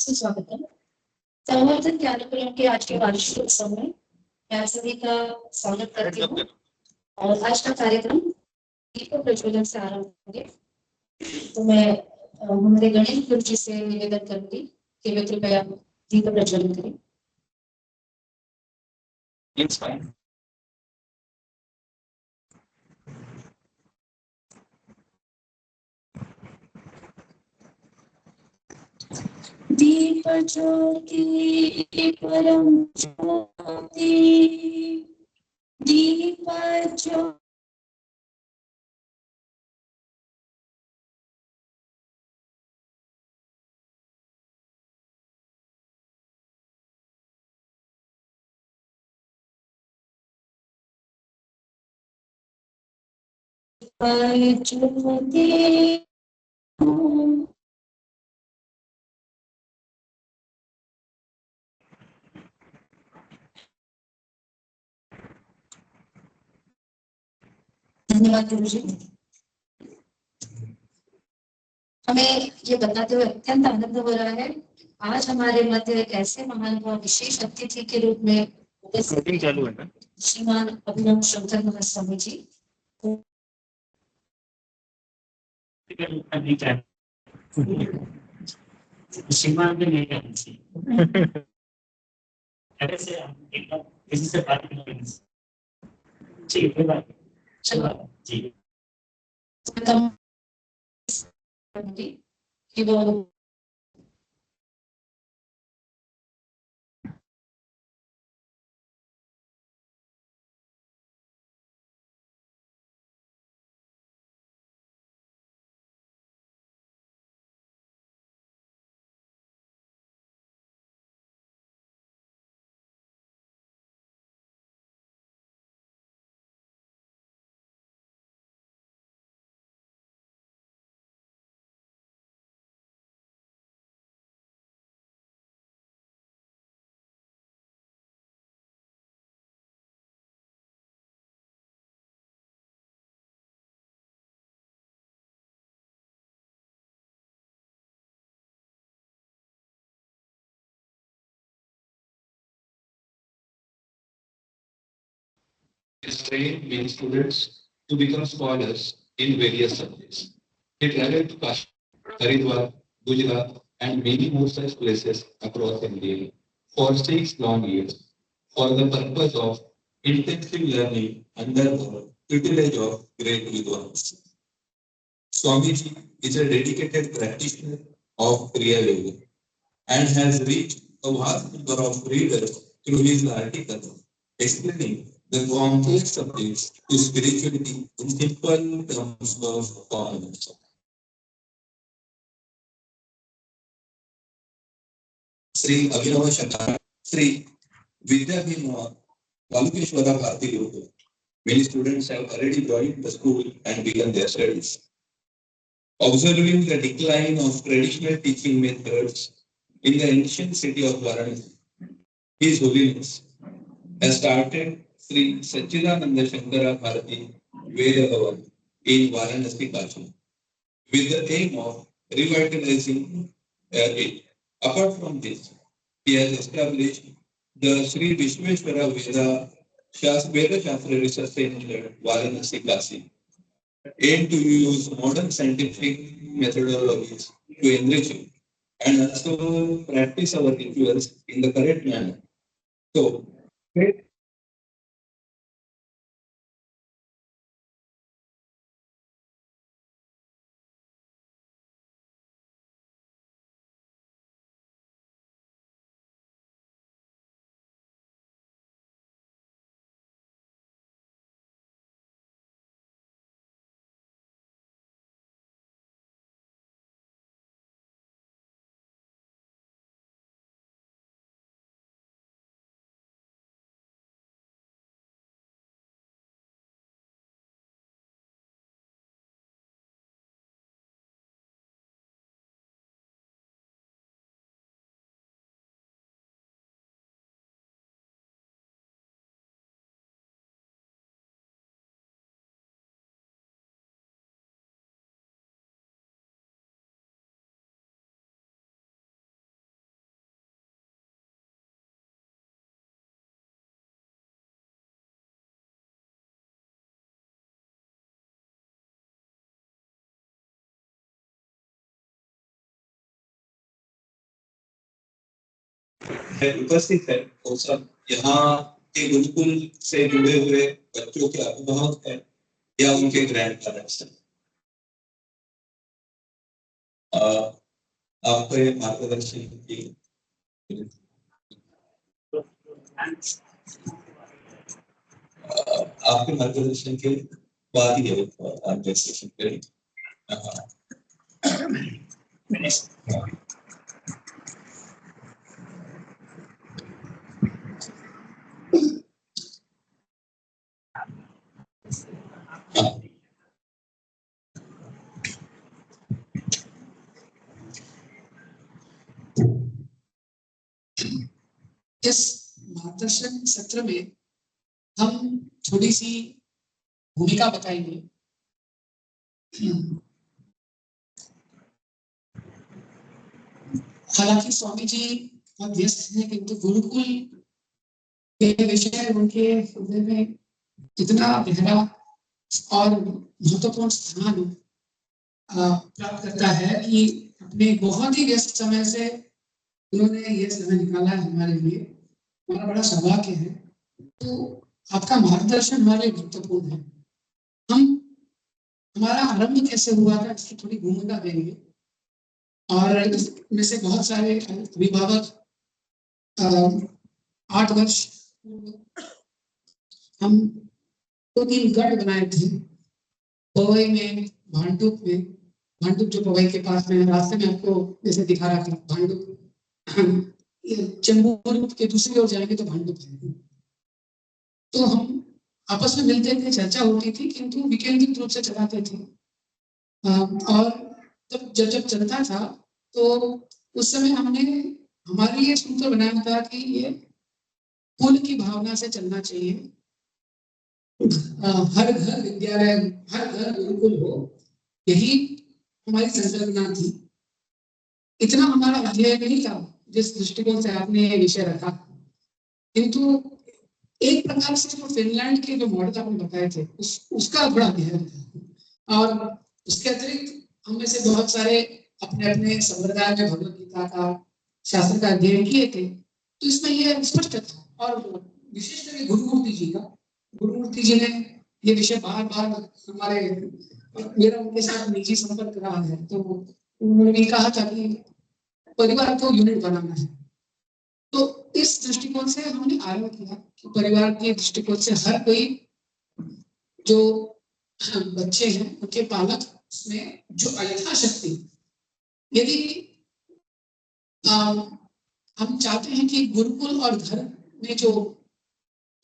स्वागत है। संवर्धन कार्यक्रम के आज के वार्षिक उत्सव में मैं आप सभी का स्वागत करती हूँ और आज का कार्यक्रम दीप प्रज्वलन से आरंभ होंगे। तो मैं हमारे गणेश गुरु जी से निवेदन करूंगी कि वे कृपया दीप प्रज्वलन करें। दीप ज्योति परम ज्योति, दीप ज्योति ज्योति धन्यवाद गुरु जी। हमें ये बताते हुए अत्यंत आनंद हो रहा है। आज हमारे मध्य एक ऐसे महान व विशेष अतिथि के रूप में उपस्थित चालू है ना श्रीमान अभिनव शंकर महास्वामी जी। श्रीमान ने ऐसे एकदम किसी से बात नहीं जी चलो जी कि वो train many students to become scholars in various subjects. He traveled to Kashmir, Haridwar, Gujarat, and many more such places across India for 6 long years for the purpose of intensive learning under the tutelage of great Vidwans. Swamiji is a dedicated practitioner of Kriya Yoga and has reached a vast number of readers through his articles explaining the complex subjects to spirituality in simple terms of commoners. Sri Abhinava Shankar, Sri Vidya Bhima Balukeshwara Bharati Guru. Many students have already joined the school and begun their studies. Observing the decline of traditional teaching methods in the ancient city of Varanasi, His Holiness has started Sri Satchidananda Shankara Bharati Veda Bhavan in Varanasi, Kashi, with the aim of revitalizing it. Apart from this, he has established the Sri Vishweshwara Veda Shastra Research Center, Varanasi, Kashi, aim to use modern scientific methodologies to enrich it and also practice our rituals in the correct manner. So, उपस्थित है वो सब यहाँ के गुरुकुल से जुड़े हुए बच्चों के अभिभावक है या उनके ग्रैंड पेरेंट्स हैं। आपको ये मार्गदर्शन की आपके मार्गदर्शन के बाद ही एडमिनिस्ट्रेशन करें। इस मार्गदर्शन सत्र में हम थोड़ी सी भूमिका बताएंगे। हालांकि स्वामी जी बहुत व्यस्त हैं, किंतु गुरुकुल के विषय उनके हृदय में इतना गहरा और महत्वपूर्ण स्थान प्राप्त करता है कि अपने बहुत ही व्यस्त समय से उन्होंने ये समय निकाला है हमारे लिए। हमारा बड़ा सौभाग्य है। तो आपका मार्गदर्शन हमारे लिए महत्वपूर्ण है। हमारा आरंभ कैसे हुआ था इसकी थोड़ी भूमिका देंगे और इसमें से बहुत सारे अभिभावक 8 वर्ष हम 2-3 गढ़ बनाए थे पवई में, भांडुप जो पवई के पास में, रास्ते में आपको जैसे दिखा रहा था भांडुप, चंबूर के दूसरी ओर जाएंगे तो भांडुप है। तो हम आपस में मिलते थे, चर्चा होती थी, किंतु विकेंद्रित रूप से चलाते थे। और जब जब चलता था तो उस समय हमने हमारे लिए सूत्र बनाया था कि ये कुल की भावना से चलना चाहिए। हर घर विद्यालय, हर घर गुरुकुल हो, यही हमारी संकल्पना थी। इतना हमारा अध्ययन नहीं था जिस दृष्टिकोण से आपने ये विषय रखा, किंतु एक प्रकार से जो फिनलैंड के जो मॉडल आपने बताए थे उसका बड़ा अध्ययन था। और उसके अतिरिक्त हम में से बहुत सारे अपने अपने संप्रदाय में भगवत गीता का, शास्त्र का अध्ययन किए थे। तो इसमें यह स्पष्ट था। और विशेषकर गुरुमूर्ति जी ने ये विषय बार बार हमारे, मेरा उनके साथ निजी संपर्क रहा है, तो उन्होंने भी कहा था कि परिवार को यूनिट बनाना है। तो इस दृष्टिकोण से हमने आरंभ किया कि परिवार के दृष्टिकोण से हर कोई जो बच्चे हैं उनके पालक में जो यथाशक्ति, यदि हम चाहते हैं कि गुरुकुल और घर में जो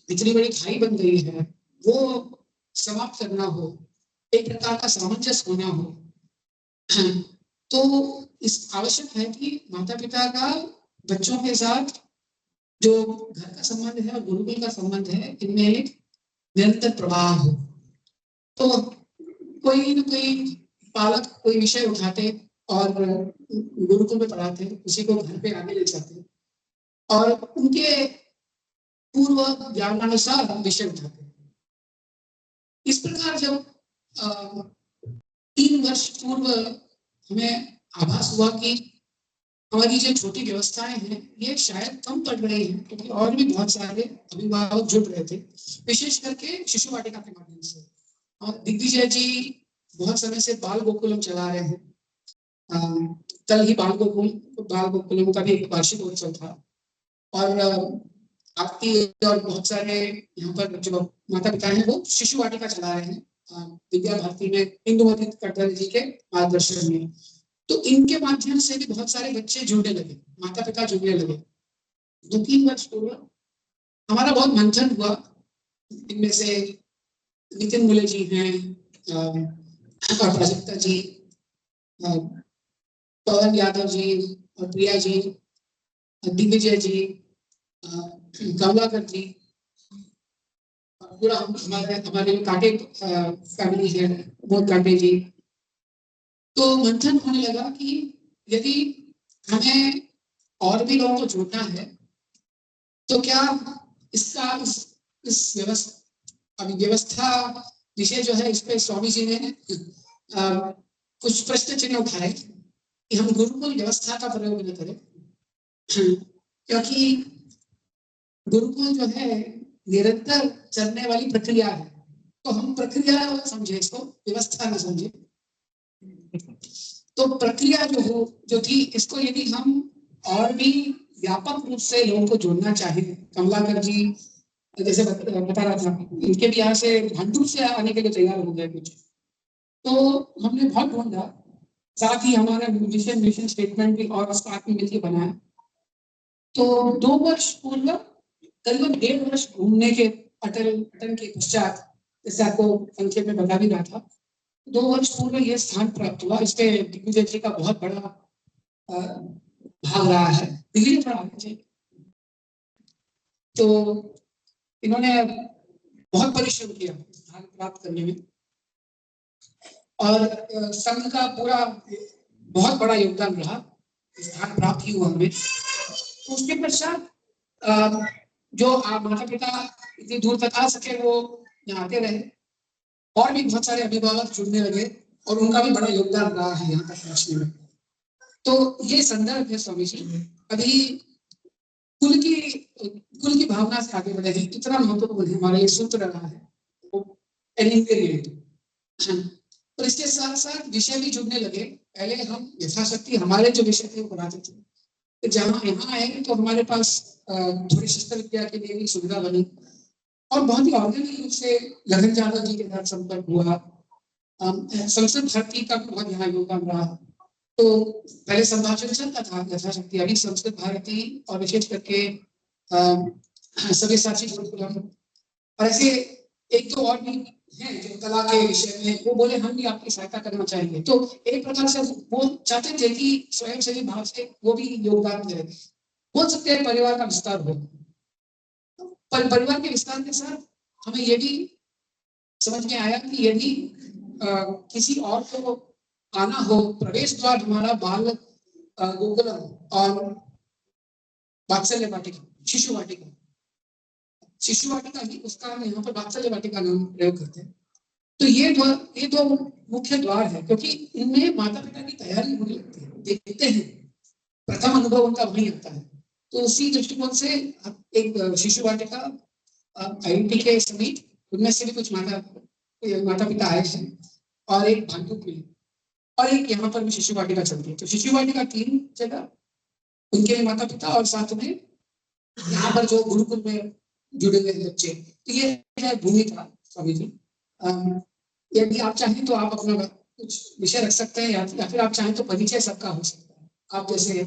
इतनी बड़ी खाई बन गई है वो समाप्त करना हो, एक प्रकार का सामंजस्य होना हो, तो इस आवश्यक है कि माता पिता का बच्चों के साथ जो घर का संबंध है और गुरुकुल का संबंध है, इनमें एक निरंतर प्रवाह हो। तो कोई न कोई पालक कोई विषय उठाते और गुरुकुल में पढ़ाते, उसी को घर पे आगे ले जाते और उनके पूर्व ज्ञानानुसार विषय उठाते। इस प्रकार जब 3 वर्ष पूर्व हमें आभास हुआ कि हमारी जो छोटी व्यवस्थाएं हैं ये शायद कम पड़ रही हैं, क्योंकि और भी बहुत सारे अभिभावक जुड़ रहे थे, विशेष करके शिशु वाटिका के माध्यम से। और दिग्विजय जी बहुत समय से बाल गोकुलम चला रहे हैं। कल ही बाल गोकुलम का भी एक वार्षिक उत्सव था। और आपकी और बहुत सारे यहाँ पर जो माता पिता हैं वो शिशु वाटिका चला रहे हैं विद्या भारती में, इंदुमती कटवाल जी के मार्गदर्शन में। तो इनके माध्यम से भी बहुत सारे बच्चे जुड़ने लगे, माता पिता जुड़ने लगे। 2-3 वर्ष पूर्व हमारा बहुत मंथन हुआ। इनमें से नितिन मुले जी हैं, और प्राजक्ता जी, पवन यादव जी और प्रिया जी, दिग्विजय जी, कमलाकर जी, पूरा हमारे कांटे फैमिली है, बहुत कांटे जी। तो मंथन होने लगा कि यदि हमें और भी लोगों को जोड़ना है तो क्या इसका इस व्यवस्था विषय जो है, इस पे स्वामी जी ने कुछ प्रश्न चिन्ह उठाए कि हम गुरुकुल व्यवस्था का प्रयोग न करें, क्योंकि गुरुकुल जो है निरंतर चलने वाली प्रक्रिया है, तो हम प्रक्रिया समझे इसको, व्यवस्था न समझे। तो प्रक्रिया जो थी, इसको यदि हम और भी व्यापक रूप से लोगों को जोड़ना चाहें, कमलाकर जी जैसे बता रहा था, इनके भी यहाँ से भांडुप से आने के लिए तैयार हो गए कुछ, तो हमने बहुत ढूंढा। साथ ही हमारा म्यूजिशियन मिशन स्टेटमेंट भी और साथ में मिलकर बनाया। तो 2 वर्ष पूर्व, करीबन 1.5 वर्ष घूमने के अटन के पश्चात, जैसे आपको संक्षेप में बता भी रहा था, 2 वर्ष पूर्व यह स्थान प्राप्त हुआ। इसके दिग्विजय जी का बहुत बड़ा भाग रहा है। दिग्विजय थोड़ा आगे जाइए। तो इन्होंने बहुत परिश्रम किया स्थान प्राप्त करने में, और संघ का पूरा बहुत बड़ा योगदान रहा स्थान प्राप्त हुआ हमें। तो उसके पश्चात जो माता पिता इतनी दूर तक आ सके वो यहाँ आते रहे, और भी बहुत सारे अभिभावक जुड़ने लगे, और उनका भी बड़ा योगदान रहा है यहाँ तक पहुंचने में। तो ये संदर्भ है स्वामी जी। अभी कुल की भावना से आगे बढ़े हैं, इतना महत्वपूर्ण है हमारा ये सूत्र रहा है, और इसके साथ साथ विषय भी जुड़ने लगे। पहले हम यथाशक्ति हमारे जो विषय थे वो पढ़ाते थे, तो जहाँ यहाँ आए तो हमारे पास थोड़ी शस्त्र विद्या के लिए भी सुविधा बनी, और बहुत ही ऑर्गेनिक रूप से गगन यादव जी के साथ संपर्क हुआ। संस्कृत भारती का बहुत यहाँ योगदान रहा। तो पहले संभाषण चलता था यथाशक्ति, अभी संस्कृत भारती और विशेष करके सव्यसाची गुरुकुलम, और ऐसे 1-2 और भी हैं जो कला के विषय में, वो बोले हम भी आपकी सहायता करना चाहेंगे। तो एक प्रकार से वो चाहते थे कि स्वयंसेवी भाव से वो भी योगदान दे। बोल सकते हैं परिवार का विस्तार हो, पर परिवार के विस्तार के साथ हमें ये भी समझ में आया कि यदि किसी और को आना हो, प्रवेश द्वार हमारा बाल गोकुलम और वात्सल्य वाटिका, शिशु वाटिका ही, उसका हम यहाँ पर वात्सल्य वाटिका नाम प्रयोग करते हैं। तो ये दो मुख्य द्वार है, क्योंकि इनमें माता पिता की तैयारी होने लगती है, देखते हैं, प्रथम अनुभव उनका वही आता है। तो उसी दृष्टिकोण से एक शिशु वाटिका IIT के समीप, उनमें से भी कुछ माता पिता आए हैं, और एक भांडुप में, और एक यहाँ पर भी शिशु वाटिका चलती है। तो शिशु वाटिका 3 जगह, उनके माता पिता, और साथ में यहाँ पर जो गुरुकुल में जुड़े हुए बच्चे। तो ये है भूमिका स्वामी जी। यदि आप चाहें तो आप अपना कुछ विषय रख सकते हैं, या फिर आप चाहें तो परिचय सबका हो सकता है, आप जैसे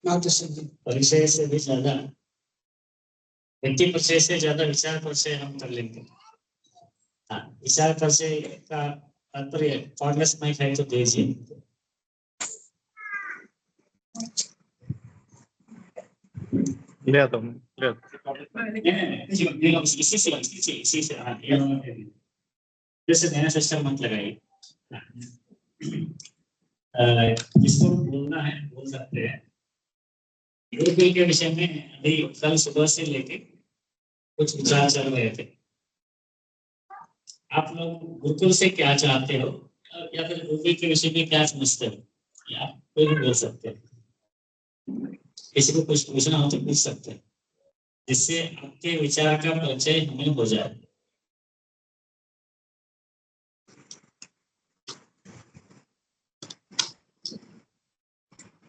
मार्गदर्शन दें। परिचय से भी ज्यादा, व्यक्ति परिचय से ज्यादा विचार परिचय हम कर लेंगे। हाँ, विचार परिचय का तात्पर्य पॉडकास्ट माइक है तो दीजिए। इसी से जैसे नया सिस्टम मत लगाइए। जिसको बोलना है बोल सकते हैं। गुरुकुल के विषय में अभी कल सुबह से लेके कुछ विचार चल रहे थे। आप लोग गुरुकुल से क्या चाहते हो, या फिर गुरुकुल के विषय में क्या समझते हो, या कोई भी बोल सकते हैं। किसी को कुछ पूछना हो तो पूछ सकते हैं, जिससे आपके विचार का परिचय हमें हो जाए।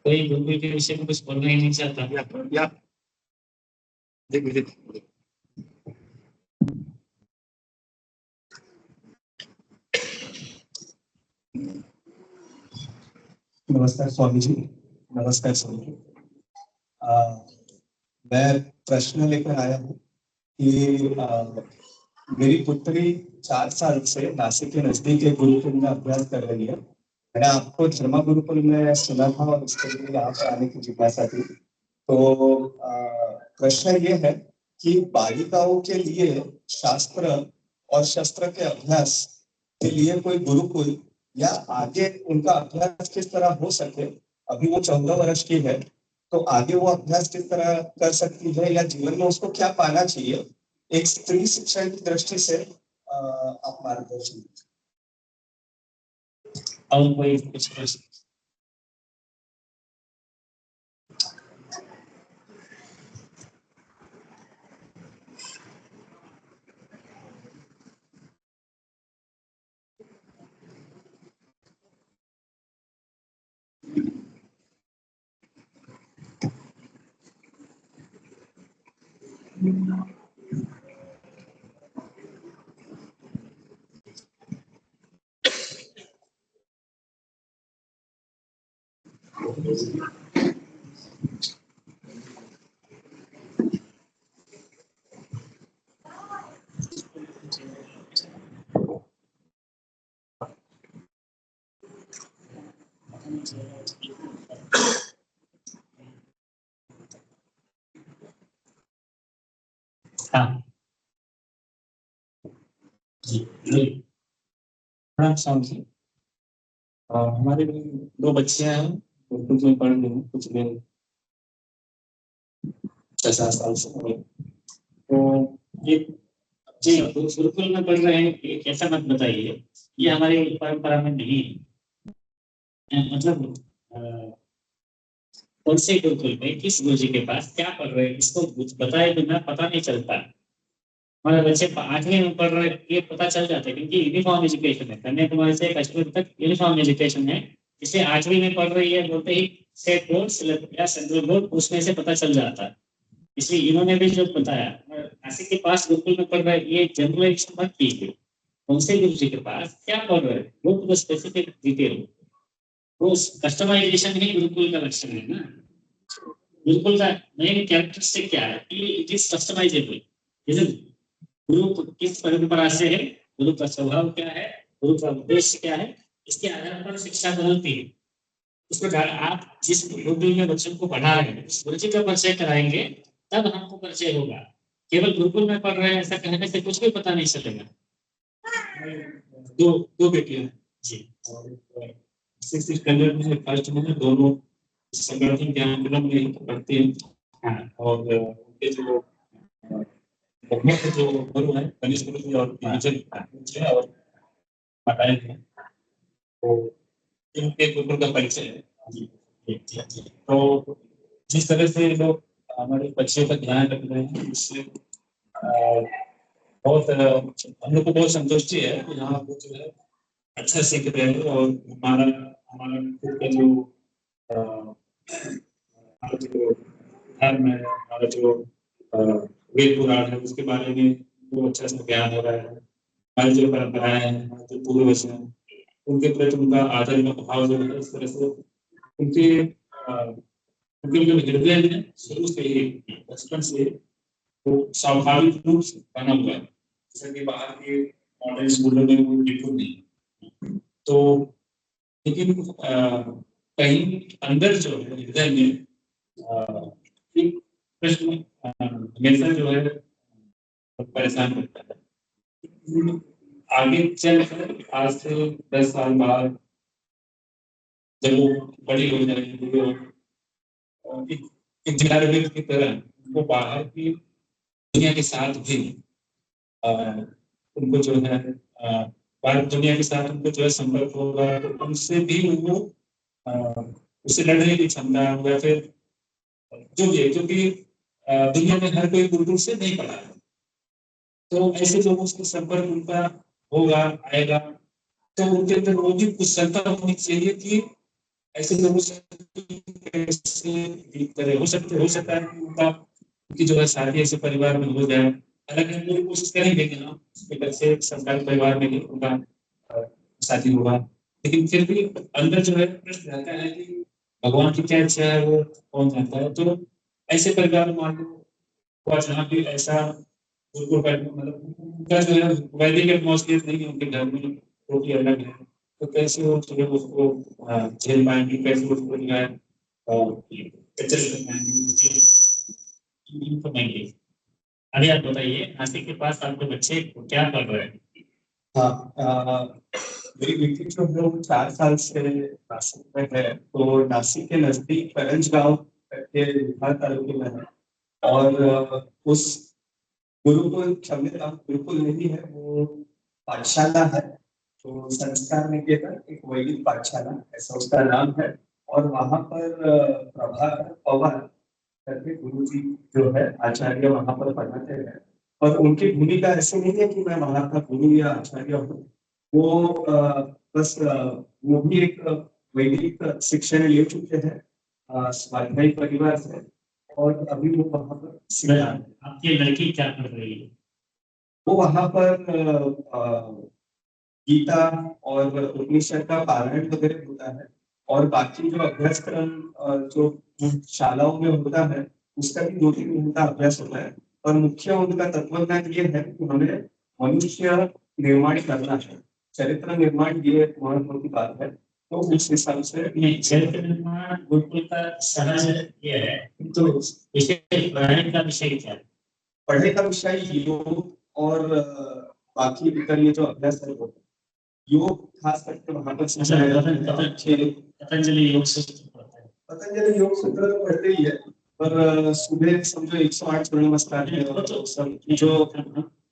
कोई गुरुकुल के विषय में कुछ बोलना ही नहीं चाहता। नमस्कार स्वामी जी। नमस्कार स्वामी जी। मैं प्रश्न लेकर आया हूँ कि मेरी पुत्री 4 साल से नासिक के नजदीक एक गुरुकुल में अभ्यास कर रही है। मैंने आपको धर्मा गुरुकुल में सुना था और उसके लिए यहाँ पर आने की जिज्ञासा थी। तो प्रश्न ये है कि बालिकाओं के लिए शास्त्र और शस्त्र के अभ्यास के लिए कोई गुरुकुल, या आगे उनका अभ्यास किस तरह हो सके। अभी वो 14 वर्ष की है, तो आगे वो अभ्यास किस तरह कर सकती है, या जीवन में उसको क्या पाना चाहिए, एक स्त्री शिक्षा की दृष्टि से आप मार्गदर्शन। और कोई कुछ प्रश्न? हाँ जी जी। प्रणाम स्वामी जी। हमारे भी 2 बच्चे हैं, तो कुछ में पढ़ रहे हैं, कुछ में 6-7 साल से हैं। तो ये जी गुरुकुल में पढ़ रहे हैं, एक ऐसा मत बताइए, ये हमारी परंपरा में नहीं है। मतलब कौन से गुरुकुल में किस गुरु जी के पास क्या पढ़ रहे हैं, इसको कुछ बताए बिना पता नहीं चलता। हमारे बच्चे 8वीं में पढ़ रहे हैं, ये पता चल जाता है, क्योंकि यूनिफॉर्म एजुकेशन है, कन्याकुमारी से कश्मीर तक यूनिफॉर्म एजुकेशन है। इसलिए 8वीं में पढ़ रही है बोलते ही स्टेट बोर्ड या सेंट्रल बोर्ड, उसमें से पता चल जाता है। इसलिए इन्होंने भी जो बताया, नासिक के पास गुरुकुल में पढ़ रहा है, ये जनरलाइजेशन मत कीजिए। उनसे गुरु जी के पास क्या पढ़ रहे हैं, वो तो स्पेसिफिक डिटेल, वो कस्टमाइजेशन ही गुरुकुल का लक्षण है ना। गुरुकुल का मेन कैरेक्टरिस्टिक क्या है कि इट इज कस्टमाइजेबल। जैसे गुरु किस परंपरा से है, गुरु का स्वभाव क्या है, गुरु का उद्देश्य क्या है, इसके आधार पर शिक्षा बदलती है। इस प्रकार आप जिस गुरुकुल में बच्चों को पढ़ा रहे हैं, उस गुरु जी का परिचय कराएंगे, तब हमको परिचय होगा। केवल गुरुकुल में पढ़ रहे हैं ऐसा कहने से कुछ भी पता नहीं चलेगा। 2 बेटियां जी, और 6th स्टैंडर्ड में, फर्स्ट में, दोनों संगठन ज्ञानकुलम में ही पढ़ते हैं। हाँ, और उनके जो मुख्य जो गुरु हैं, गणेश गुरु जी और विजय और माताएं हैं, तो इनके गुरुकुल का परिचय है। जी, जी, जी, जी। तो जिस तरह से लोग हमारे बच्चों का ध्यान रख रहे हैं, इससे बहुत हम लोग को बहुत संतुष्टि है कि यहाँ वो जो है अच्छा सीख रहे हैं। और हमारा हमारा खुद का जो अ, हमारा जो धर्म है, हमारा जो वेद पुराण है, उसके बारे में वो अच्छा से ज्ञान हो रहा है। हमारी जो परंपराएं हैं, हमारे जो पूर्वज हैं, उनके प्रति उनका आदर में भाव जो है, इस तरह से उनके उनके जो हृदय में शुरू से ही, बचपन से वो स्वाभाविक रूप से बना हुआ है, जैसे कि बाहर के मॉडर्न स्कूलों में वो बिल्कुल नहीं। तो लेकिन कहीं अंदर जो है हृदय में एक प्रश्न हमेशा जो है परेशान करता है। आगे चलकर आज से 10 साल बाद जब वो बड़ी हो जाएगी, और एक जिम्मेदारी की तरह वो बाहर की दुनिया के साथ भी उनको जो है बाहर दुनिया के साथ उनको जो है संपर्क होगा, तो उनसे भी वो उससे लड़ने की क्षमता, या फिर जो भी है, क्योंकि दुनिया में हर कोई गुरुकुल से नहीं पढ़ा है, तो ऐसे लोगों से संपर्क उनका होगा, आएगा, तो उनके अंदर वो भी कुशलता होनी चाहिए कि ऐसे लोगों से कैसे डील करें। हो सकता है कि उनकी जो है शादी ऐसे परिवार में हो जाए, हालांकि हम लोग कोशिश करेंगे कि हाँ एक अच्छे सरकारी परिवार में ही उनका शादी होगा, लेकिन फिर भी अंदर जो है प्रश्न रहता है कि भगवान की क्या इच्छा है, वो कौन जानता है। तो ऐसे परिवार में मान लो हुआ जहाँ भी ऐसा उनको मतलब उनका जो है वैदिक एटमॉस्फेयर नहीं है, उनके घर में रोटी अलग है, तो कैसे वो जो है उसको झेल पाएंगे, कैसे उसको जो है adjust कर पाएंगे, तो नहीं। अभी आप बताइए, नासिक के पास आपके बच्चे क्या पढ़ रहे हैं? हाँ, मेरी बेटी जो है वो 4 साल से नासिक में है, तो नासिक के नजदीक करंज गांव के विभाग तालुके में है। और उस गुरुकुल क्षम्यताम गुरुकुल नहीं है, वो पाठशाला है, तो संस्कार निकेतन एक वैदिक पाठशाला ऐसा उसका नाम है। और वहाँ पर प्रभाकर पवार करके गुरु जी जो है आचार्य वहाँ पर पढ़ाते हैं। और उनकी भूमिका ऐसी नहीं है कि मैं वहाँ का गुरु या आचार्य हूँ, वो बस वो भी एक वैदिक शिक्षण ले चुके हैं स्वाध्यायी परिवार से। और अभी वो वहाँ पर सिखा रहे हैं। आपकी लड़की क्या कर रही है? वो वहाँ पर गीता और उपनिषद का पारायण वगैरह होता है, और बाकी जो अभ्यासक्रम जो शालाओं में होता है उसका भी 2-3 घंटा अभ्यास होता है। और मुख्य उनका तत्वज्ञान ये है कि हमें मनुष्य निर्माण करना है, चरित्र निर्माण ये महत्व की बात है। तो उस हिसाब से नहीं, चरित्र निर्माण गुरुकुल का सहज ये है, तो विषय पढ़ाने का विषय क्या है? पढ़ने का विषय योग और बाकी इतर ये जो अभ्यास है वो योग खास करके वहां पर सिखाया जाता है। पतंजलि योग सूत्र पढ़ते हैं। पतंजलि योग सूत्र तो पढ़ते ही है, पर सुबह समझो 108 सूर्य नमस्कार है वो तो सब जो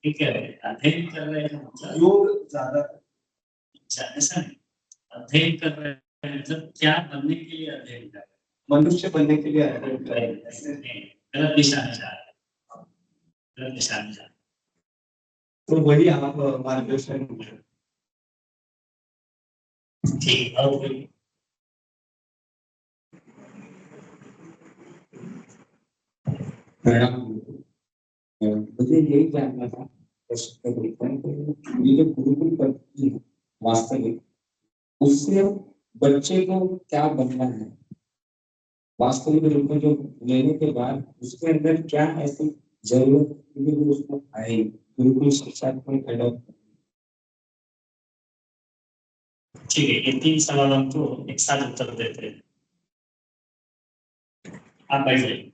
ठीक है, अध्ययन कर रहे हैं मतलब योग ज्यादा ऐसा नहीं, अध्ययन कर रहे हैं मतलब क्या बनने के लिए अध्ययन कर रहे हैं? मनुष्य बनने के लिए अध्ययन कर रहे हैं। ऐसे नहीं, गलत दिशा में जा रहे हैं, गलत दिशा में जा रहे हैं। तो वही आप मार्गदर्शन ठीक, और कोई? मुझे यही जानना था ये जो गुरुकुल पद्धति है वास्तविक, उससे बच्चे को क्या बनना है वास्तविक रूप में, जो लेने के बाद उसके अंदर क्या ऐसी जरूरत है जो उसको आए गुरुकुल शिक्षा को एडॉप्ट। ठीक है, ये 3 सवालों को एक साथ उत्तर देते हैं। आप बैठ जाइए।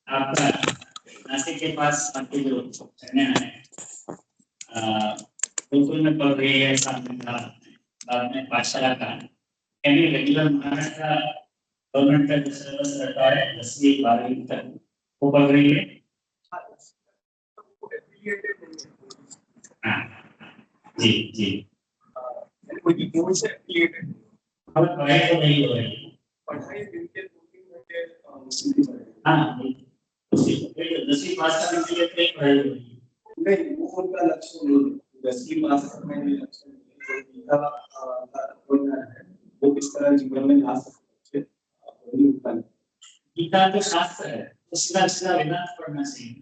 आपका नासिक के पास आपके जो कन्या है गुरुकुल में पढ़ रही है, साथ में बाद में पाठशाला का यानी रेगुलर महाराष्ट्र गवर्नमेंट का जो सिलेबस रहता है 10वीं 12वीं तक वो पढ़ रही है। हाँ, जी जी, पढ़ाई तो नहीं हो रही है। हाँ, 10वीं पास करने के लिए कई पढ़ाई हो रही है। नहीं, वो उनका लक्ष्य नहीं है। 10वीं पास करने में लक्ष्य नहीं है। जो गीता का तत्वज्ञान है वो किस तरह जीवन में ला सकते हैं। गीता तो शास्त्र है, उसका सीधा वेदांत पढ़ना चाहिए।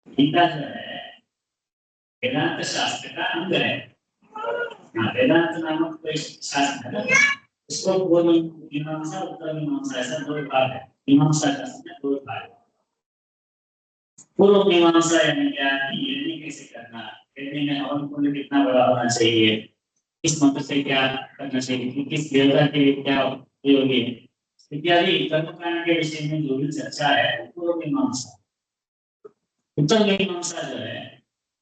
गीता जो है वेदांत शास्त्र का अंग है। वेदांत नामक कोई शास्त्र है, इसको पूर्व मीमांसा उत्तर मीमांसा ऐसा 2 भाग है। मीमांसा शास्त्र में 2 भाग है। पूर्व मीमांसा यानी क्या, यज्ञ कैसे करना, यज्ञ में हवन कुंड कितना बड़ा होना चाहिए, किस मंत्र से क्या करना चाहिए, किस देवता के लिए क्या उपयोगी है इत्यादि कर्मकांड के विषय में जो भी चर्चा है वो पूर्व मीमांसा। उत्तर मीमांसा जो है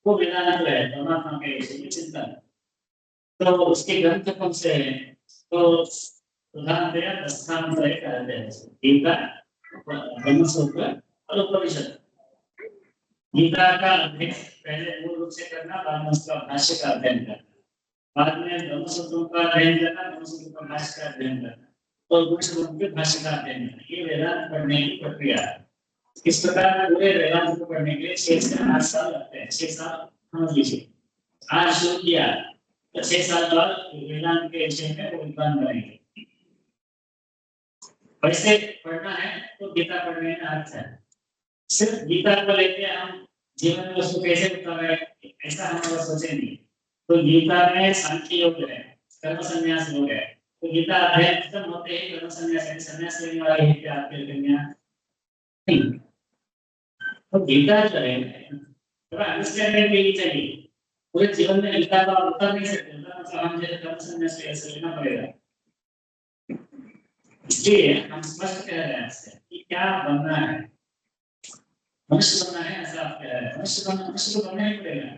वो वेदांत है, परमात्मा के विषय में चिंतन। तो उसके ग्रंथ कौन से हैं? तो प्रधानतया प्रस्थानत्रय कहते हैं, गीता, ब्रह्मसूत्र और उपनिषद। गीता का अध्ययन पहले मूल रूप से करना, बाद में उसका भाष्य का अध्ययन करना, बाद में ब्रह्मसूत्रों का अध्ययन करना, ब्रह्मसूत्र का भाष्य का अध्ययन करना और उपनिषदों के भाष्य का अध्ययन करना। ये वेदांत पढ़ने की प्रक्रिया है। इस प्रकार पूरे वेदांत को पढ़ने के लिए 6 से 8 साल लगते हैं। 6 साल समझ लीजिए। आज शुरू किया तो 6 साल बाद वेदांत के विषय में वो विद्वान बनेंगे। वैसे पढ़ना है तो गीता पढ़ने में अर्थ है। सिर्फ गीता को लेके हम जीवन में उसको कैसे उतारे ऐसा हम अगर सोचे नहीं तो गीता में सांख्य योग है, कर्म संन्यास योग है। तो गीता अध्ययन खत्म होते ही कर्म संन्यास लेने वाले हैं क्या आपके कन्या? नहीं। तो गीता जो है थोड़ा अंडरस्टैंडिंग के लिए चाहिए। पूरे जीवन में गीता का उतर नहीं सकते, मतलब हम जैसे कर्म संन्यास ऐसे लेना पड़ेगा। इसलिए हम स्पष्ट कह रहे हैं आपसे कि क्या बनना है, मनुष्य बनना है ऐसा आप कह रहे हैं। मनुष्य तो बनना ही पड़ेगा।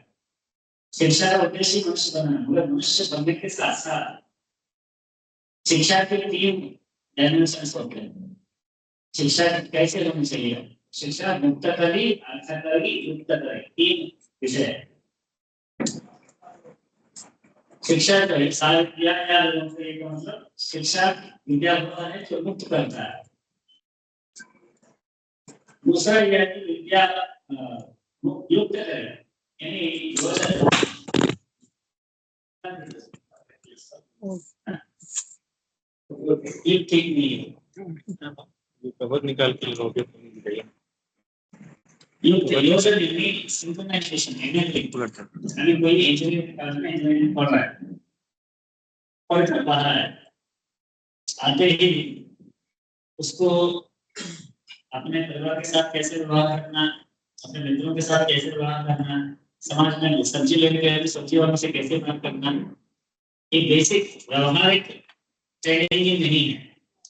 शिक्षा का उद्देश्य मनुष्य बनना है, मगर मनुष्य बनने के साथ साथ शिक्षा के 3 डायमेंशंस होते हैं। शिक्षा कैसे होनी चाहिए? शिक्षा मुक्त करी, अर्थकरी, युक्त करी, 3 विषय। शिक्षा जो है सारी विद्या क्या मतलब शिक्षा विद्या होता है जो मुक्त करता है। दूसरा यह कि विद्या युक्त करें, यानी ये ठीक नहीं है। कवर निकाल के लोगे तो नहीं दिखेगा। योजना नहीं, सिंक्रोनाइजेशन यानी कोई इंजीनियरिंग क्लास में इंजीनियरिंग पढ़ रहा है और कर पा रहा है, आते ही उसको अपने परिवार के साथ कैसे व्यवहार करना, अपने मित्रों के साथ कैसे व्यवहार करना, समाज में सब्जी लेने गए तो सब्जी वालों से कैसे बात करना, एक बेसिक व्यवहारिक ट्रेनिंग ही नहीं है,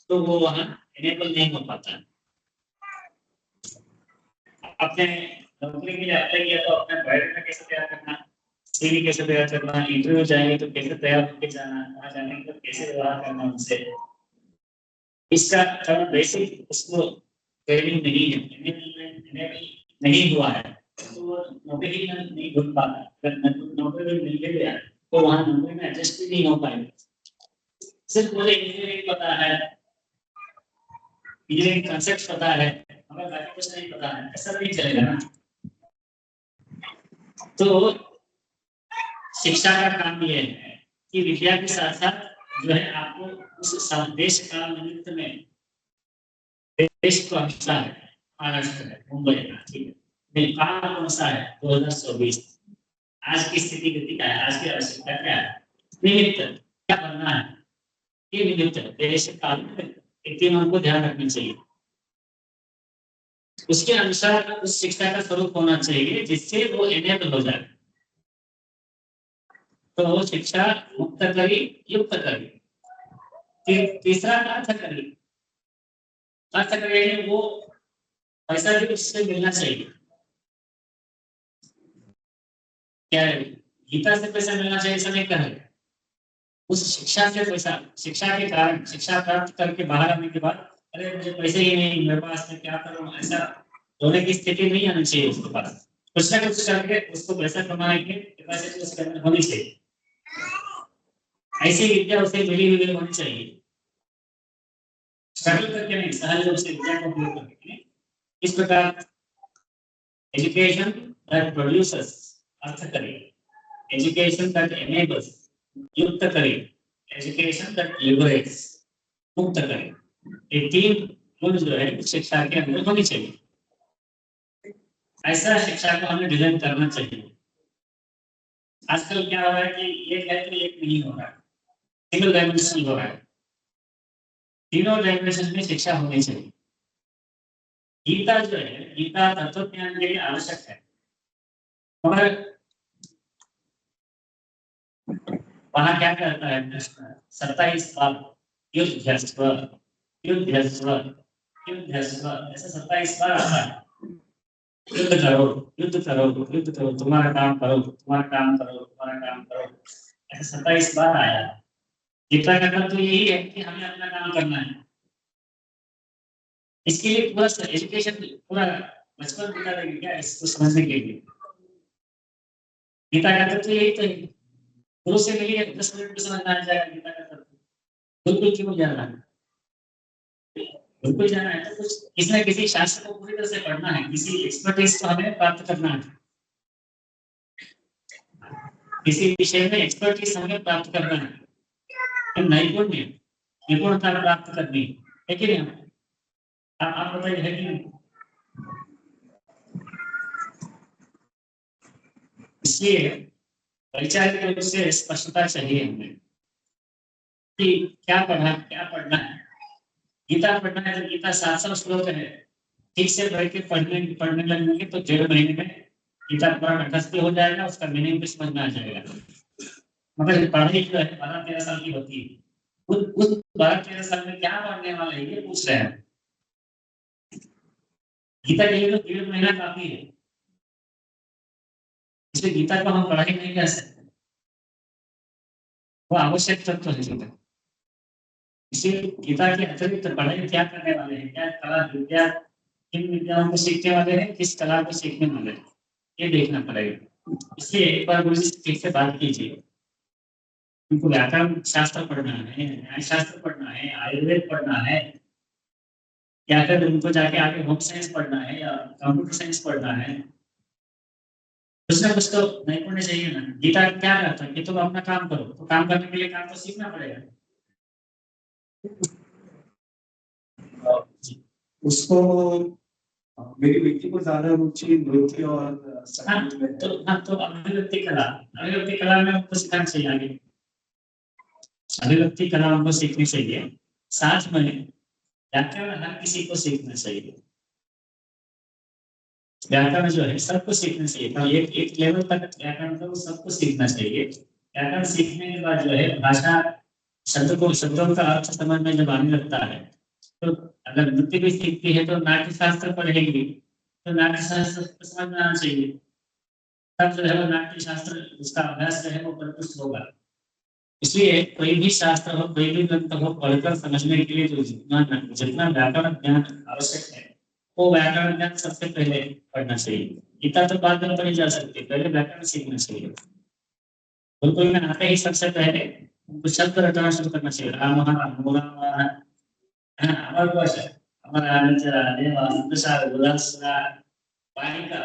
तो वो वहाँ इनेबल नहीं हो पाता। अपने नौकरी के लिए अप्लाई किया तो अपने बायोडाटा कैसे तैयार करना, सीवी कैसे तैयार करना, इंटरव्यू जाएंगे तो कैसे तैयार होकर जाना, वहाँ जाने के तो कैसे व्यवहार करना उनसे, इसका थोड़ा बेसिक उसको ट्रेनिंग नहीं है, इनेबल नहीं हुआ है, तो वो नौकरी नहीं ढूंढ पाता। अगर नौकरी मिल गया तो वहाँ नौकरी में एडजस्ट भी नहीं हो पाएगा। सिर्फ मुझे इंजीनियरिंग पता है, इंजीनियरिंग कंसेप्ट पता है, मगर बाकी कुछ नहीं पता है, ऐसा नहीं चलेगा ना। तो शिक्षा का काम ये है कि विद्या के साथ साथ जो है आपको उस देश काल निमित्त में, देश कौन सा है, महाराष्ट्र है, मुंबई है, ठीक है, नहीं काल कौन सा है 2024, आज की स्थिति गति क्या है, आज की आवश्यकता क्या है, निमित्त क्या करना है, ये निमित्त देश काल इन तीनों को ध्यान रखना चाहिए। उसके अनुसार उस शिक्षा का स्वरूप होना चाहिए जिससे वो एनेबल हो जाए। तो शिक्षा मुक्त करी, युक्त करी। तीसरा अर्थ करी, अर्थ करी वो पैसा भी उससे मिलना चाहिए। क्या है, गीता से पैसा मिलना चाहिए ऐसा नहीं कह रहे, उस शिक्षा से पैसा, शिक्षा के कारण, शिक्षा प्राप्त करके बाहर आने के बाद अरे मुझे पैसे ही नहीं मेरे पास, मैं क्या करूं, ऐसा होने की स्थिति नहीं आनी चाहिए उसके पास। कुछ ना कुछ करके उसको पैसा कमाने के कैपेसिटी उसके अंदर होनी चाहिए, ऐसी विद्या उसे मिली हुई होनी चाहिए। स्ट्रगल करके नहीं, सहज रूप से विद्या का उपयोग करके। इस प्रकार एजुकेशन दैट प्रोड्यूसेस, अर्थ करें, एजुकेशन दैट एनेबल्स, युक्त करें, एजुकेशन दैट लिबरेट्स, मुक्त करें, ये तीन गुण जो है शिक्षा के अंदर होनी चाहिए। ऐसा शिक्षा को हमें डिजाइन करना चाहिए। आजकल क्या हो रहा है कि एक है तो एक नहीं हो रहा है, सिंगल डायमेंशनल हो रहा है। तीनों डायमेंशन में शिक्षा होनी चाहिए। गीता जो है, गीता तत्व ज्ञान के लिए आवश्यक है, मगर वहां क्या कहता है कृष्ण, 27 बार युद्धस्व युद्धस्व युद्धस्व, ऐसा 27 बार आता है। युद्ध करो, युद्ध करो, युद्ध करो, तुम्हारा काम करो, तुम्हारा काम करो, तुम्हारा काम करो, ऐसा 27 बार आया। गीता का मतलब तो यही है कि हमें अपना काम करना है। इसके लिए पूरा एजुकेशन, पूरा बचपन बिता देंगे क्या इसको समझने के लिए? गीता का तत्व यही तो है, गुरु से मिलिए 10 मिनट में समझ में आ जाएगा गीता का तत्व। बिल्कुल क्यों जाना है, बिल्कुल जाना है तो कुछ किसी न किसी शास्त्र को पूरी तरह से पढ़ना है, किसी एक्सपर्टीज को हमें प्राप्त करना है, किसी विषय में एक्सपर्टीज हमें प्राप्त करना है, नैपुण्य, निपुणता प्राप्त करनी है कि नहीं? आप बताइए है कि नहीं? इसलिए वैचारिक रूप से स्पष्टता चाहिए हमें कि क्या पढ़ना, क्या पढ़ना है। गीता पढ़ना है तो गीता 700 श्लोक है, ठीक से बैठ के पढ़ने लगेंगे तो 1.5 महीने में गीता पूरा कंठस्थ हो जाएगा, उसका मीनिंग भी समझ में आ जाएगा। मगर पढ़ाई जो है 12-13 साल की होती है, उस 12-13 साल में क्या पढ़ने वाले हैं ये पूछ रहे हैं। गीता के लिए तो 1.5 महीना काफी है, इसलिए गीता को हम पढ़ाई नहीं कर सकते, वो आवश्यक तत्व है गीता। इसीलिए गीता के अतिरिक्त पढ़ाई क्या करने वाले हैं, क्या कला विद्या, किन विद्याओं को सीखने वाले हैं, किस कला को सीखने वाले हैं, ये देखना पड़ेगा। इसलिए एक बार गुरु जी से ठीक से बात कीजिए। उनको व्याकरण शास्त्र पढ़ना है, न्याय शास्त्र पढ़ना है, आयुर्वेद पढ़ना है, या फिर उनको जाके आगे होम साइंस पढ़ना है या कंप्यूटर साइंस पढ़ना है, कुछ ना कुछ तो नैपुण्य चाहिए ना। गीता क्या कहता है कि तुम अपना काम करो, तो काम करने के लिए काम तो सीखना पड़ेगा। उसको मेरी बेटी को ज्यादा रुचि नृत्य और हाँ, संगीत में है। तो अभिव्यक्ति कला में हमको सीखना चाहिए आगे। अभिव्यक्ति कला हमको सीखनी चाहिए, साथ में व्याकरण हर किसी को सीखना चाहिए। व्याकरण जो है सबको सीखना चाहिए, तो एक लेवल तक व्याकरण को सबको सीखना चाहिए। व्याकरण सीखने के बाद जो है भाषा शब्दों का अर्थ समझ में जब आने लगता है, तो अगर नृत्य भी सीखती है तो नाट्य शास्त्र पढ़ेगी, तो नाट्य शास्त्र को समझ में आना चाहिए, तब जो है वो नाट्य शास्त्र उसका अभ्यास जो है वो परिपुष्ट होगा। इसलिए कोई भी शास्त्र हो, कोई भी ग्रंथ हो, पढ़कर समझने के लिए जो जितना व्याकरण ज्ञान आवश्यक है, वो व्याकरण ज्ञान सबसे पहले पढ़ना चाहिए। गीता तो बाद में पढ़ी जा सकती है, पहले व्याकरण सीखना चाहिए। गुरुकुल में आते ही सबसे पहले उनको शब्द रटना शुरू करना चाहिए। राम राम अमर कोश अमर वाणी का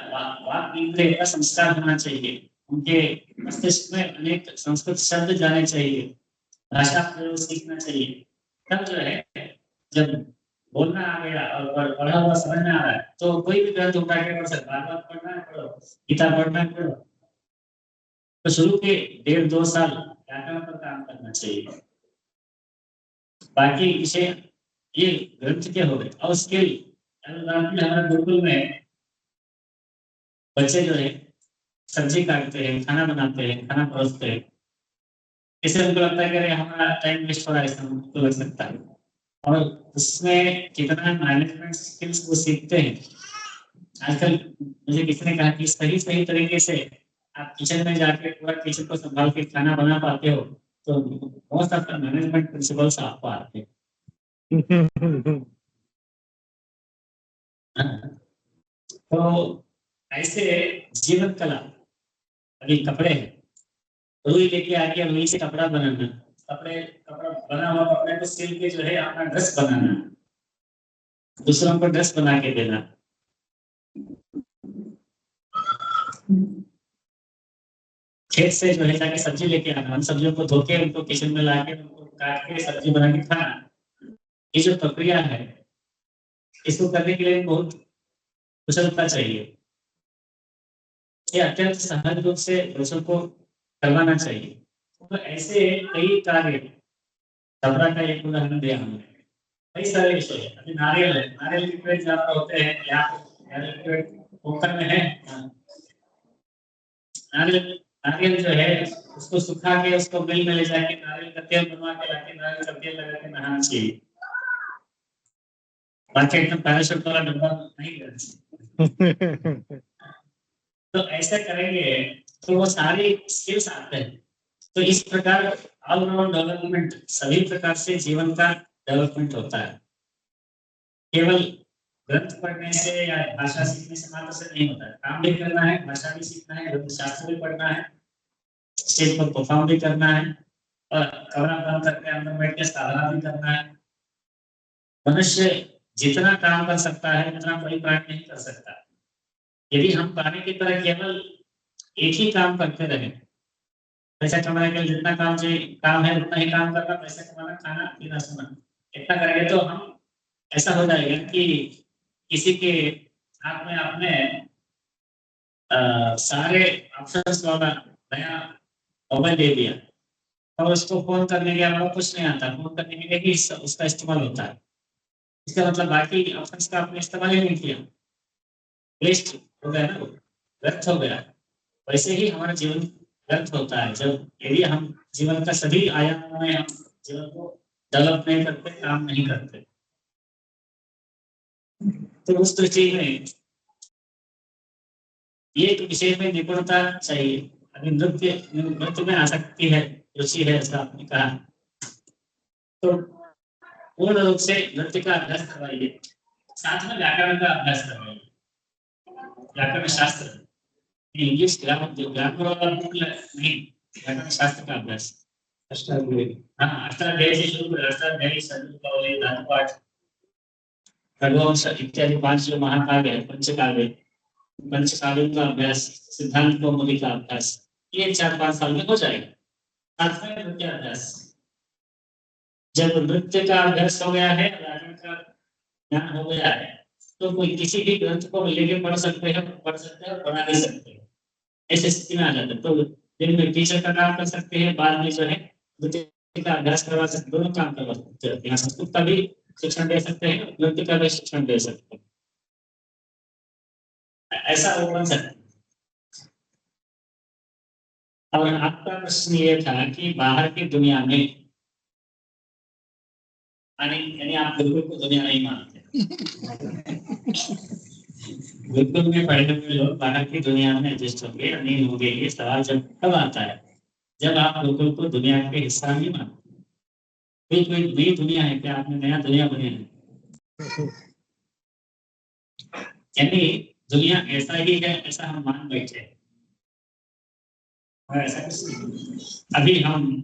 वाक इंद्रिय का संस्कार होना चाहिए। उनके मस्तिष्क में अनेक संस्कृत शब्द जाने चाहिए, भाषा प्रयोग सीखना चाहिए। तब जो है जब बोलना आ गया और पढ़ा हुआ समझ में आ रहा है, तो कोई भी ग्रंथ उठा के पढ़ सकता है। भागवत पढ़ना है पढ़ो, गीता पढ़ना है पढ़ो। तो शुरू के 1.5-2 साल व्याकरण पर काम करना चाहिए। बाकी इसे ये ग्रंथ के हो गए। और स्किल हमारे गुरुकुल में बच्चे जो है सब्जी काटते हैं, खाना बनाते हैं, खाना परोसते हैं। इससे उनको लगता है कि अरे हमारा टाइम वेस्ट हो रहा है, इसमें उनको लग सकता है। और उसमें कितना मैनेजमेंट स्किल्स वो सीखते हैं। आजकल मुझे किसी ने कहा कि सही सही तरीके से आप किचन में जाके पूरा किचन को संभाल के खाना बना पाते हो, तो बहुत सारे मैनेजमेंट प्रिंसिपल्स आपको आते हैं। तो ऐसे जीवन कला, अभी कपड़े हैं, रुई लेके आके रुई से कपड़ा बनाना, कपड़ा बना हुआ कपड़े को सिल के जो है अपना ड्रेस बनाना, दूसरों को ड्रेस बना के देना। खेत से जो है जाके सब्जी लेके आना, उन सब्जियों को धो के उनको किचन में ला के उनको काट के सब्जी बना के खाना। ये जो प्रक्रिया है, इसको करने के लिए बहुत कुशलता चाहिए। ये अत्यंत सहज रूप से दूसरों को करवाना चाहिए। तो ऐसे कई कार्य, कपड़ा का एक उदाहरण दिया हमने, कई सारे विषय है। अभी नारियल है, नारियल के पेड़ जहाँ पर होते हैं, नारियल के पेड़ पोखर में है, नारियल जो है उसको सुखा के उसको मिल में ले जाके नारियल का तेल बनवा के लाके नारियल का तेल लगा के नहाना चाहिए। मार्केट में पैराशूट वाला डब्बा नहीं लेना चाहिए। तो ऐसा करेंगे तो वो सारी स्किल्स आते हैं। तो इस प्रकार ऑलराउंड डेवलपमेंट, सभी प्रकार से जीवन का डेवलपमेंट होता है। केवल ग्रंथ पढ़ने से या भाषा सीखने से मात्र से नहीं होता है। काम भी करना है, भाषा भी सीखना है, ग्रंथ शास्त्र भी पढ़ना है, स्टेज पर परफॉर्म भी करना है, और कमरा बंद करके अंदर बैठ के साधना भी करना है। मनुष्य जितना काम कर सकता है उतना कोई प्राणी नहीं कर सकता। यदि हम प्राणी की तरह केवल एक ही काम करते रहे, पैसा कमाने के लिए जितना काम है उतना ही काम करना, पैसा कमाना, खाना पीना सोना, इतना करेंगे तो हम ऐसा हो जाएगा कि किसी के हाथ में आपने सारे ऑप्शंस वाला नया मोबाइल दे दिया और उसको फोन करने के अलावा कुछ नहीं आता, फोन करने के लिए ही उसका इस्तेमाल होता है। इसका मतलब बाकी ऑप्शंस का आपने इस्तेमाल ही नहीं किया, वेस्ट हो गया ना, व्यर्थ हो गया। वैसे ही हमारा जीवन व्यर्थ होता है जब यदि हम जीवन का सभी आयामों में हम जीवन को डेवलप नहीं करते, काम नहीं करते। तो उस दृष्टि में एक विषय में निपुणता चाहिए। अभी नृत्य में आसक्ति है, रुचि है, ऐसा आपने कहा, तो पूर्ण रूप से नृत्य का अभ्यास करवाइए, साथ में व्याकरण का अभ्यास करवाइए। व्याकरण शास्त्र, इंग्लिश ग्रामर वाला बुक नहीं, व्याकरण शास्त्र का अभ्यास। अष्टाध्यायी। हाँ, अष्टाध्यायी से शुरू करें, अष्टाध्यायी, धातु पाठ, रघुवंश इत्यादि 5 जो महाकाव्य है, पंचकाव्यों का अभ्यास, सिद्धांत कौमुदी का अभ्यास, ये 4-5 साल में हो जाएगा। साथ में नृत्य अभ्यास, जब नृत्य का अभ्यास हो गया है, व्याकरण का ज्ञान हो गया है, तो कोई किसी भी ग्रंथ को लेके पढ़ सकते हैं और पढ़ा नहीं सकते हैं, ऐसी स्थिति में आ जाता है। तो दिन में टीचर का काम कर सकते हैं, बाद में जो है नृत्य का अभ्यास करवा सकते, दोनों काम करवा सकते हैं। यहाँ संस्कृत का भी शिक्षण दे सकते हैं, नृत्य का भी शिक्षण दे सकते हैं, ऐसा वो बन सकता है। और आपका प्रश्न ये था कि बाहर की दुनिया में, यानी आप गुरुकुल को दुनिया नहीं मानते। गुरुकुल में पढ़ने वाले लोग बाहर की दुनिया में एडजस्ट होंगे या नहीं होंगे, ये सवाल जब कब आता है, जब आप गुरुकुल को दुनिया के हिस्सा नहीं मानते। कोई नई दुनिया है क्या? आपने नया दुनिया बने हैं, यानी दुनिया ऐसा ही है ऐसा हम मान बैठे, और ऐसा कुछ नहीं। अभी हम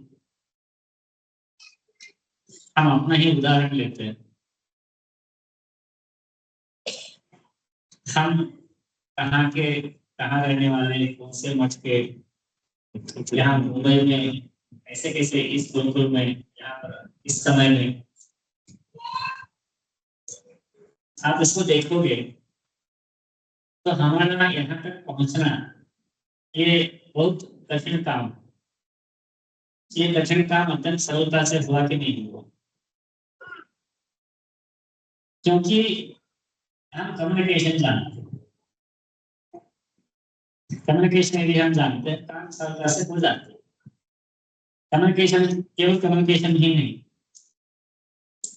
अपना ही उदाहरण लेते हैं। हम कहाँ रहने वाले, कौन से मठ के, यहाँ मुंबई में ऐसे कैसे इस गुरुकुल में, यहाँ पर इस समय में, आप इसको देखोगे तो हमारा यहाँ तक पहुंचना ये बहुत कठिन काम, ये कठिन काम अत्यंत सरलता से हुआ कि नहीं हुआ, क्योंकि हम कम्युनिकेशन जानते हैं। कम्युनिकेशन यदि हम जानते हैं, काम सरलता से हो जाते हैं। कम्युनिकेशन केवल कम्युनिकेशन ही नहीं,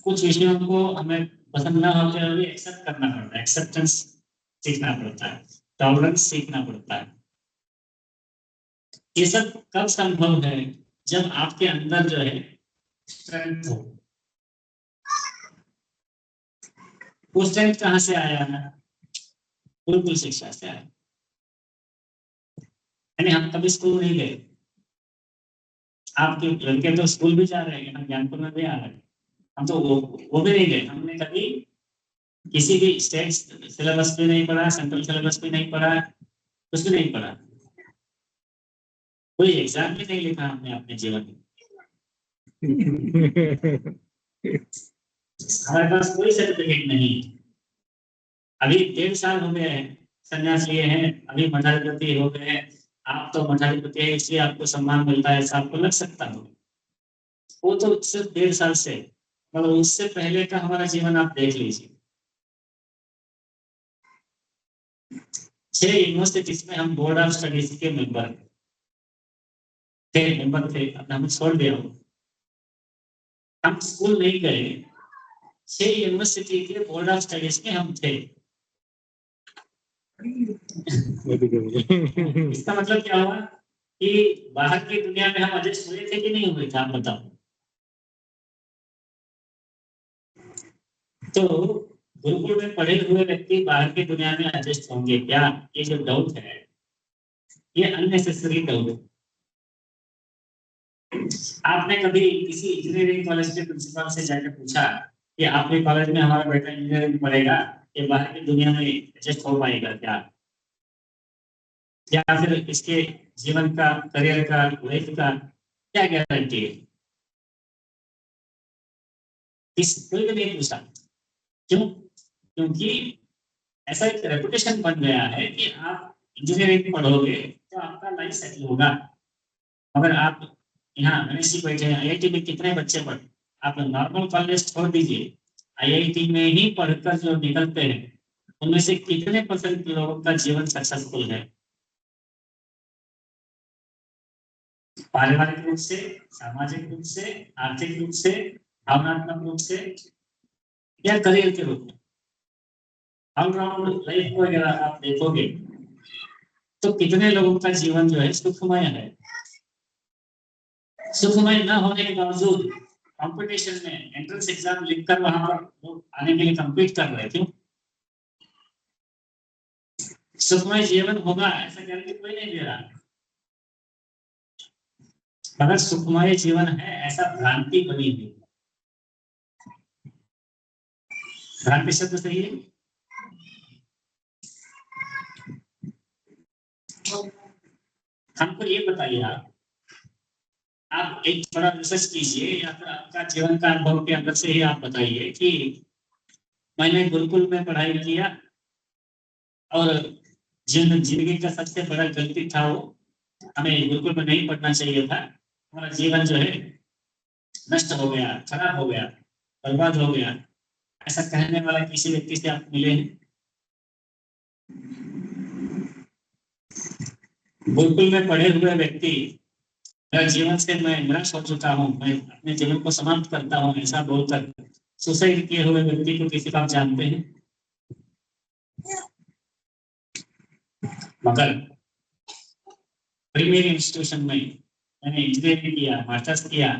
कुछ विषयों को हमें पसंद ना होते हुए एक्सेप्ट करना पड़ता है, एक्सेप्टेंस सीखना पड़ता है, टॉलरेंस सीखना पड़ता है। ये सब कब संभव है? जब आपके अंदर जो है स्ट्रेंथ हो। वो स्ट्रेंथ कहाँ से आया है? गुरुकुल शिक्षा से आया। यानी हम कभी स्कूल नहीं गए, आपके लड़के तो स्कूल भी जा रहे हैं, हम ज्ञानपुर में भी आ रहे हैं, हम तो वो भी नहीं गए। हमने कभी किसी भी स्टेट सिलेबस भी नहीं पढ़ा, सेंट्रल सिलेबस भी नहीं पढ़ा, कुछ भी नहीं पढ़ा, कोई एग्जाम भी नहीं लिखा हमने अपने जीवन में। हमारे पास कोई सर्टिफिकेट नहीं है। अभी 1.5 साल हो गए हैं संन्यास लिए हैं, अभी मठाधिपति हो गए हैं। आप तो मठाधिपति है इसलिए आपको सम्मान मिलता है, ऐसा आपको लग सकता हो। वो तो सिर्फ 1.5 साल से, मतलब उससे पहले का हमारा जीवन आप देख लीजिए। 6 यूनिवर्सिटीज में हम बोर्ड ऑफ स्टडीज के मेंबर थे, अब हम छोड़ दिया। हम स्कूल नहीं गए, 6 यूनिवर्सिटी के बोर्ड ऑफ स्टडीज में हम थे। इसका मतलब क्या हुआ कि बाहर की दुनिया में हम एडजस्ट हुए थे कि नहीं हुए थे, आप बताओ। तो गुरुकुल में पढ़े हुए व्यक्ति बाहर की दुनिया में एडजस्ट होंगे क्या? ये जो डाउट है, ये अननेसेसरी डाउट है। आपने कभी किसी इंजीनियरिंग कॉलेज के प्रिंसिपल से जाकर पूछा कि आपके कॉलेज में हमारा बेटा इंजीनियरिंग पढ़ेगा, ये बाहर की दुनिया में एडजस्ट हो पाएगा क्या? या फिर इसके जीवन का, करियर का, लाइफ का क्या गारंटी है? कोई भी नहीं पूछा। क्यों? क्योंकि ऐसा एक रेपुटेशन बन गया है कि आप इंजीनियरिंग पढ़ोगे तो आपका लाइफ सेटल होगा। अगर आप यहाँ गणेश जी बैठे हैं, IIT में कितने बच्चे पढ़, आप नॉर्मल कॉलेज छोड़ दीजिए, IIT में ही पढ़कर जो निकलते हैं उनमें से कितने % लोगों का जीवन सक्सेसफुल है? पारिवारिक रूप से, सामाजिक रूप से, आर्थिक रूप से, भावनात्मक रूप से, या करियर के रूप में। ऑलराउंड लाइफ को अगर आप देखोगे तो कितने लोगों का जीवन जो है सुखमय है। सुखमय न होने के बावजूद कंपटीशन में एंट्रेंस एग्जाम लिखकर वहां पर लोग आने के लिए कम्पीट कर रहे थे। सुखमय जीवन होगा ऐसा गारंटी कोई नहीं दे रहा, मगर सुखमय जीवन है ऐसा भ्रांति बनी हुई। भ्रांति शब्द सही है? हमको ये बताइए, आप एक थोड़ा रिसर्च कीजिए या फिर आपका जीवन का अनुभव के अंदर से ही आप बताइए कि मैंने गुरुकुल में पढ़ाई किया और जिंदगी का सबसे बड़ा गलती था वो, हमें गुरुकुल में नहीं पढ़ना चाहिए था, हमारा जीवन जो है नष्ट हो गया, खराब हो गया, बर्बाद हो गया, ऐसा कहने वाला किसी व्यक्ति से आप मिले हैं? गुरुकुल में पढ़े हुए व्यक्ति मेरा जीवन से मैं निराश हो चुका हूँ, मैं अपने जीवन को समाप्त करता हूँ, ऐसा बोलकर सुसाइड किए हुए व्यक्ति को किसी को आप जानते हैं? मगर प्रीमियर इंस्टीट्यूशन में मैंने इंजीनियरिंग किया, मास्टर्स किया,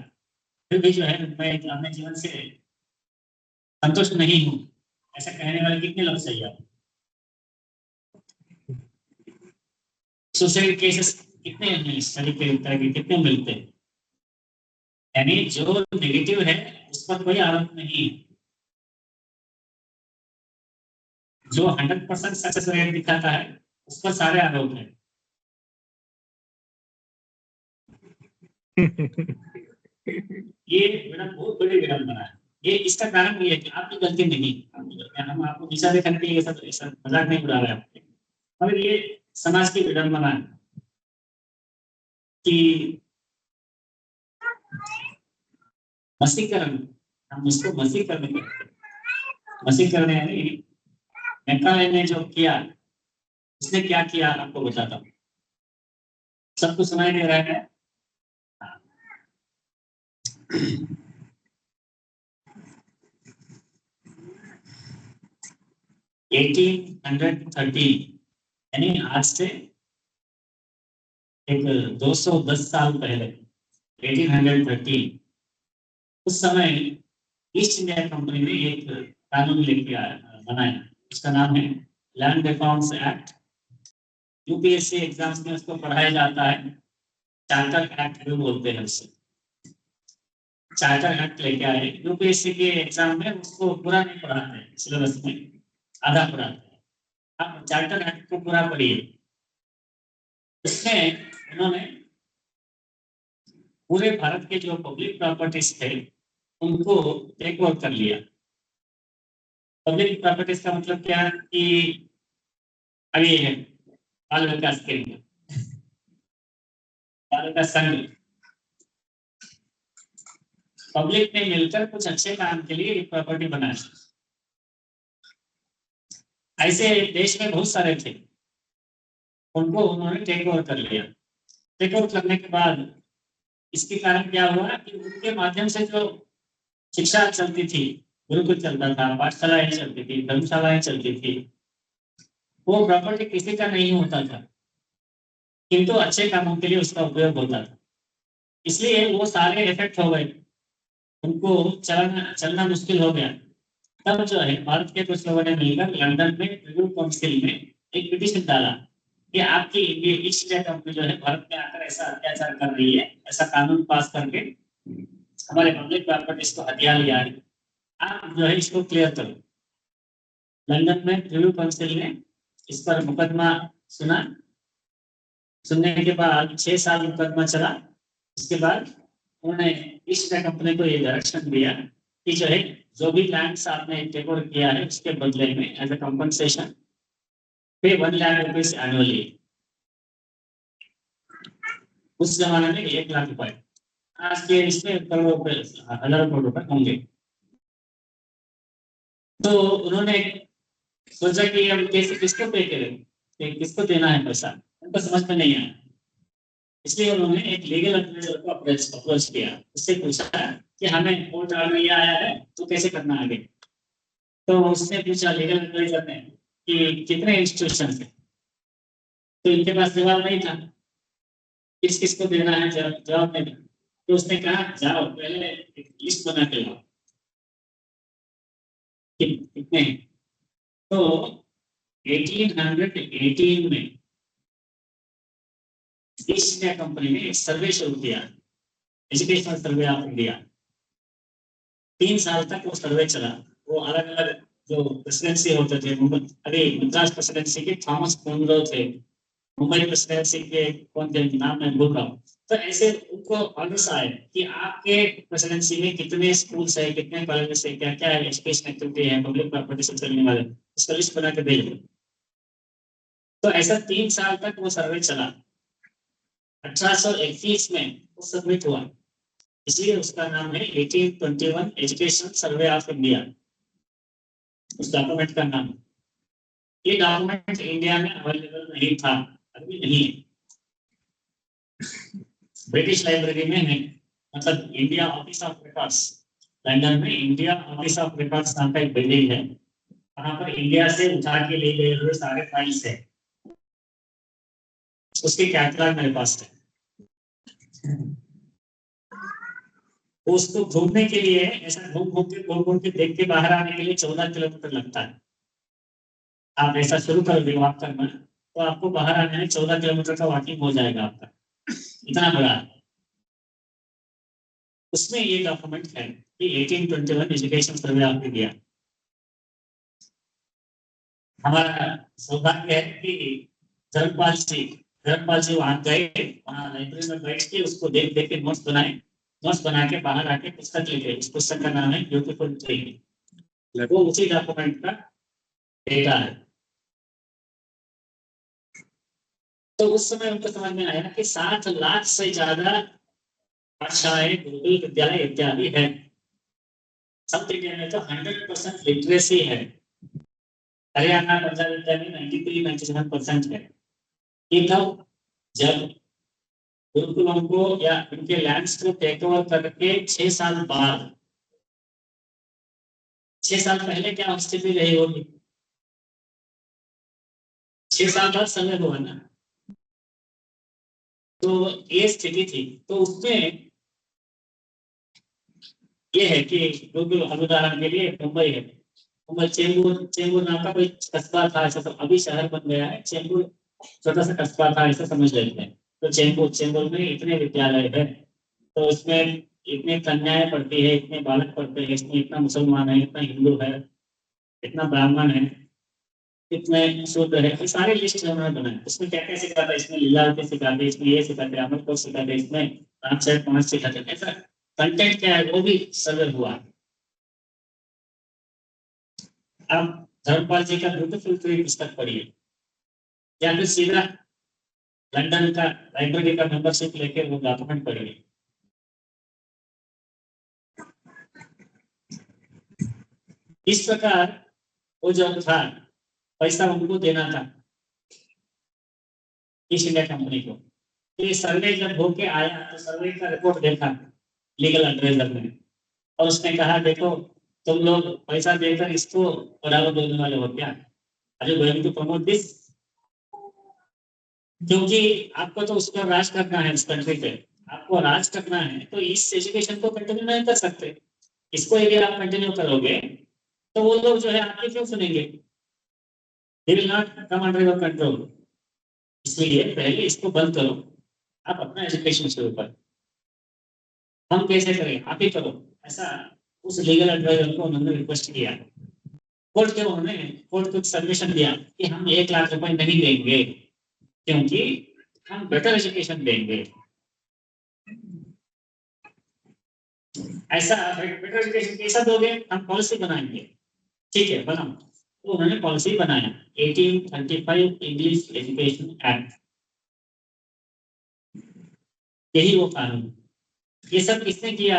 फिर भी जो है मैं अपने जीवन से संतुष्ट नहीं हूँ, ऐसा कहने वाले कितने लोग सही है? सुसाइड केसेस कितने हैं इस तरह के कितने मिलते हैं? यानी जो नेगेटिव है उस पर कोई आरोप नहीं, जो 100% सक्सेस रेट दिखाता है उस पर सारे आरोप हैं। ये बहुत बड़ी विडंबना है। ये इसका कारण ये है कि आपकी गलती नहीं, हम आपको नीचा दिखाने के लिए ऐसा मजाक नहीं उड़ा रहे हैं, मगर ये समाज की विडंबना है कि मसीकरण, हम उसको मसीकरण करते हैं। मसीकरण यानी मैकाले ने जो किया, उसने क्या किया आपको बताता हूँ। सबको सुनाई दे रहा है? 1813 यानी आज से एक 210 साल पहले 1813 उस समय ईस्ट इंडिया कंपनी ने एक कानून लेके बनाया, उसका नाम है land reforms act. UPSC exams में उसको पढ़ाया जाता है, चार्टर एक्ट भी बोलते हैं उसे। चार्टर एक्ट लेके आए, यूपीएससी के एग्जाम में उसको पूरा नहीं पढ़ाते हैं, सिलेबस में आधा पढ़ाते हैं। आप चार्टर एक्ट को पूरा पढ़िए। इसमें उन्होंने पूरे भारत के जो पब्लिक प्रॉपर्टीज थे उनको टेक ओवर कर लिया। पब्लिक प्रॉपर्टीज का मतलब क्या है कि अभी है बाल विकास केंद्र, बाल विकास संघ, पब्लिक ने मिलकर कुछ अच्छे काम के लिए एक प्रॉपर्टी बनाई। ऐसे देश में बहुत सारे थे, उनको उन्होंने टेक ओवर कर लिया। टेक ओवर करने के बाद इसके कारण क्या हुआ कि उनके माध्यम से जो शिक्षा चलती थी, गुरुकुल चलता था, पाठशालाएं चलती थी, धर्मशालाएं चलती थी, वो प्रॉपर्टी किसी का नहीं होता था, किंतु अच्छे कामों के लिए उसका उपयोग होता था। इसलिए वो सारे इफेक्ट हो गए, उनको चलना मुश्किल हो गया। तब जो है भारत के कुछ लोगों ने मिलकर लंदन में रिव्यू काउंसिल में एक पिटीशन डाला कि आपकी ईस्ट इंडिया कंपनी जो है भारत में आकर ऐसा अत्याचार कर रही है, ऐसा कानून पास करके हमारे पब्लिक प्रॉपर्टीज को हथियार लिया है, आप जो है इसको क्लियर करो। लंदन में रिव्यू काउंसिल ने इस पर मुकदमा सुना। सुनने के बाद 6 साल मुकदमा चला। इसके बाद उन्होंने ईस्ट इंडिया कंपनी को ये डायरेक्शन दिया कि जो है जो भी लैंड्स आपने टेक ओवर किया है उसके बदले में एज ए कंपनसेशन पे 1 लाख रुपीज एनुअली। उस जमाने में 1 लाख रुपए, आज के इसमें करोड़ों रुपए, 1000 करोड़ रुपए होंगे। तो उन्होंने सोचा कि हम कैसे किसको पे करें, किसको देना है पैसा, उनको समझ में नहीं आया। इसलिए उन्होंने एक लीगल एडवाइजर को अप्रोच किया, उससे पूछा कि हमें कोर्ट ऑर्डर ये आया है तो कैसे करना आगे। तो उसने पूछा लीगल एडवाइजर ने कि कितने इंस्टीट्यूशन है, तो इनके पास जवाब नहीं था किस किसको देना है, जवाब नहीं था। तो उसने कहा जाओ पहले एक लिस्ट बना के लाओ कितने। तो 1818 में ईस्ट इंडिया कंपनी ने एक सर्वे शुरू किया, एजुकेशनल सर्वे ऑफ इंडिया। 3 साल तक वो सर्वे चला। वो अलग अलग जो प्रेसिडेंसी होते थे मुंबई, अरे मद्रास प्रेसिडेंसी के थॉमस मुनरो थे, मुंबई प्रेसिडेंसी के कौन थे नाम मैं भूल रहा हूँ। तो ऐसे उनको ऑर्डर्स आए कि आपके प्रेसिडेंसी में कितने स्कूल्स है, कितने कॉलेजेस है, क्या क्या एजुकेशन एक्टिविटी है, पब्लिक प्रॉपर्टी से चलने वाले, इसका लिस्ट बना के भेज दो। तो ऐसा 3 साल तक वो सर्वे चला। 1821 में वो सबमिट हुआ, इसलिए उसका नाम है 1821 एजुकेशन सर्वे ऑफ इंडिया, उस डॉक्यूमेंट का नाम। ये डॉक्यूमेंट इंडिया में अवेलेबल नहीं था, अभी नहीं है, ब्रिटिश लाइब्रेरी में है, मतलब India office of records, London में इंडिया ऑफिस ऑफ रिकॉर्ड्स नाम का एक बिल्डिंग है, वहां पर इंडिया से उठा के ले गए हुए सारे फाइल्स है, उसके कैटलॉग मेरे पास है। उसको घूमने के लिए ऐसा घूम के देख के बाहर आने के लिए 14 किलोमीटर लगता है। आप ऐसा शुरू कर दे वॉक करना, तो आपको बाहर आने में 14 किलोमीटर का वॉकिंग हो जाएगा आपका, इतना बड़ा है। उसमें ये डॉक्यूमेंट है कि 1821 एजुकेशन सर्वे ऑफ इंडिया। हमारा सौभाग्य है कि धर्मपाल जी वहां गए, वहां लाइब्रेरी में बैठ के उसको देख देख के नोट्स बनाए, नोट्स बना के बाहर आके पुस्तक लिखे। उस पुस्तक का नाम है ब्यूटीफुल ट्री, वो उसी डॉक्यूमेंट का डेटा है। तो उस समय उनको समझ में आया कि 7 लाख से ज्यादा पाठशालाएं, गुरुकुल विद्यालय इत्यादि है। साउथ इंडिया में तो 100% लिटरेसी है, हरियाणा पंजाब इत्यादि में 93-97% है। ये तब जब गुरुकुलों को या उनके लैंड्स को टेक ओवर करके 6 साल बाद, 6 साल पहले क्या स्थिति रही होगी, 6 साल बाद समय हुआ ना, तो ये स्थिति थी। तो उसमें ये है कि गुरुकुल, उदाहरण के लिए मुंबई है, मुंबई चेंबूर नाम का कोई कस्बा था, ऐसा अभी शहर बन गया है, चेंबूर छोटा सा कस्बा था ऐसा समझ लेते हैं। तो चेंबूर में इतने विद्यालय है, तो उसमें इतने कन्याएं पढ़ती है, इतने बालक पढ़ते हैं, इसमें इतना मुसलमान है, इतना हिंदू है, इतना ब्राह्मण है, इतने शूद्र है, ये सारे लिस्ट उन्होंने बनाए। इसमें क्या क्या सिखाता है, इसमें लीलावती सिखाते हैं, इसमें ये सिखाते हैं, अमर को सिखाते हैं, इसमें 5 सिखाते हैं, ऐसा कंटेंट क्या है वो भी सर्वे हुआ। अब धर्मपाल जी का ब्यूटीफुल ट्री पुस्तक पढ़िए, या फिर सीधा लंदन का लाइब्रेरी का मेंबरशिप लेके वो डॉक्यूमेंट पढ़िए। इस प्रकार वो जो था, पैसा उनको देना था ईस्ट इंडिया कंपनी को। तो ये सर्वे जब होके आया तो सर्वे का रिपोर्ट देखा लीगल एडवाइजर ने, और उसने कहा देखो तुम लोग पैसा देकर इसको बढ़ावा देने वाले हो क्या, are you going to promote this, क्योंकि आपको तो उस पर राज करना है, इस कंट्री पे आपको राज करना है, तो इस एजुकेशन को कंटिन्यू नहीं कर सकते। इसको यदि आप कंटिन्यू करोगे तो वो लोग जो है आपके क्यों सुनेंगे, they will not come under your control. इसलिए पहले इसको बंद करो, आप अपना एजुकेशन शुरू करो। हम कैसे करें, आप ही करो, ऐसा उस लीगल एडवाइजर को उन्होंने रिक्वेस्ट किया। कोर्ट को सबमिशन दिया कि हम 1 लाख रुपए नहीं देंगे, क्योंकि हम बेटर एजुकेशन देंगे। ऐसा बेटर एजुकेशन कैसा दोगे, हम पॉलिसी बनाएंगे। ठीक है बनाओ। तो उन्होंने पॉलिसी बनाया 1835 इंग्लिश एजुकेशन एक्ट, यही वो कानून। ये सब किसने किया,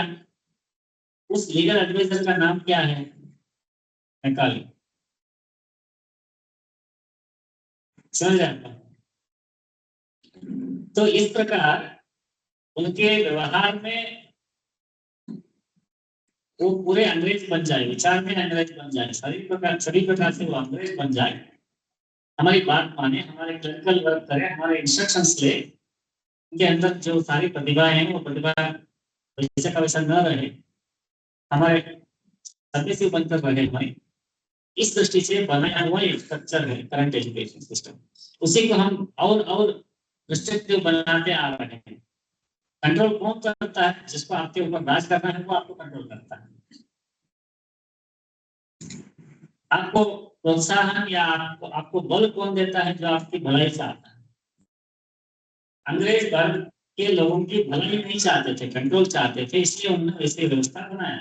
उस लीगल एडवाइजर का नाम क्या है, मैकाले, समझ आता। तो इस प्रकार उनके व्यवहार में वो पूरे अंग्रेज बन जाए, विचार में अंग्रेज बन जाए, सभी प्रकार से वो अंग्रेज बन जाए, हमारी बात माने, हमारे क्लिनिकल वर्क करे, हमारे इंस्ट्रक्शंस ले, उनके अंदर जो सारी प्रतिभा है वो प्रतिभा वैसे का वैसा न रहे, हमारे सबसे बनकर रहे हमारे, इस दृष्टि से बनाया हुआ एक स्ट्रक्चर है करंट एजुकेशन सिस्टम। उसी को हम और रिस्ट्रिक्टिव बनाते आ रहे हैं। कंट्रोल कौन करता है, जिसको आपके ऊपर राज करना है वो आपको कंट्रोल करता है। आपको प्रोत्साहन या आपको बल कौन देता है? जो आपकी भलाई चाहता है। अंग्रेज भारत के लोगों की भलाई नहीं चाहते थे, कंट्रोल चाहते थे, इसलिए उन्होंने ऐसी व्यवस्था बनाया।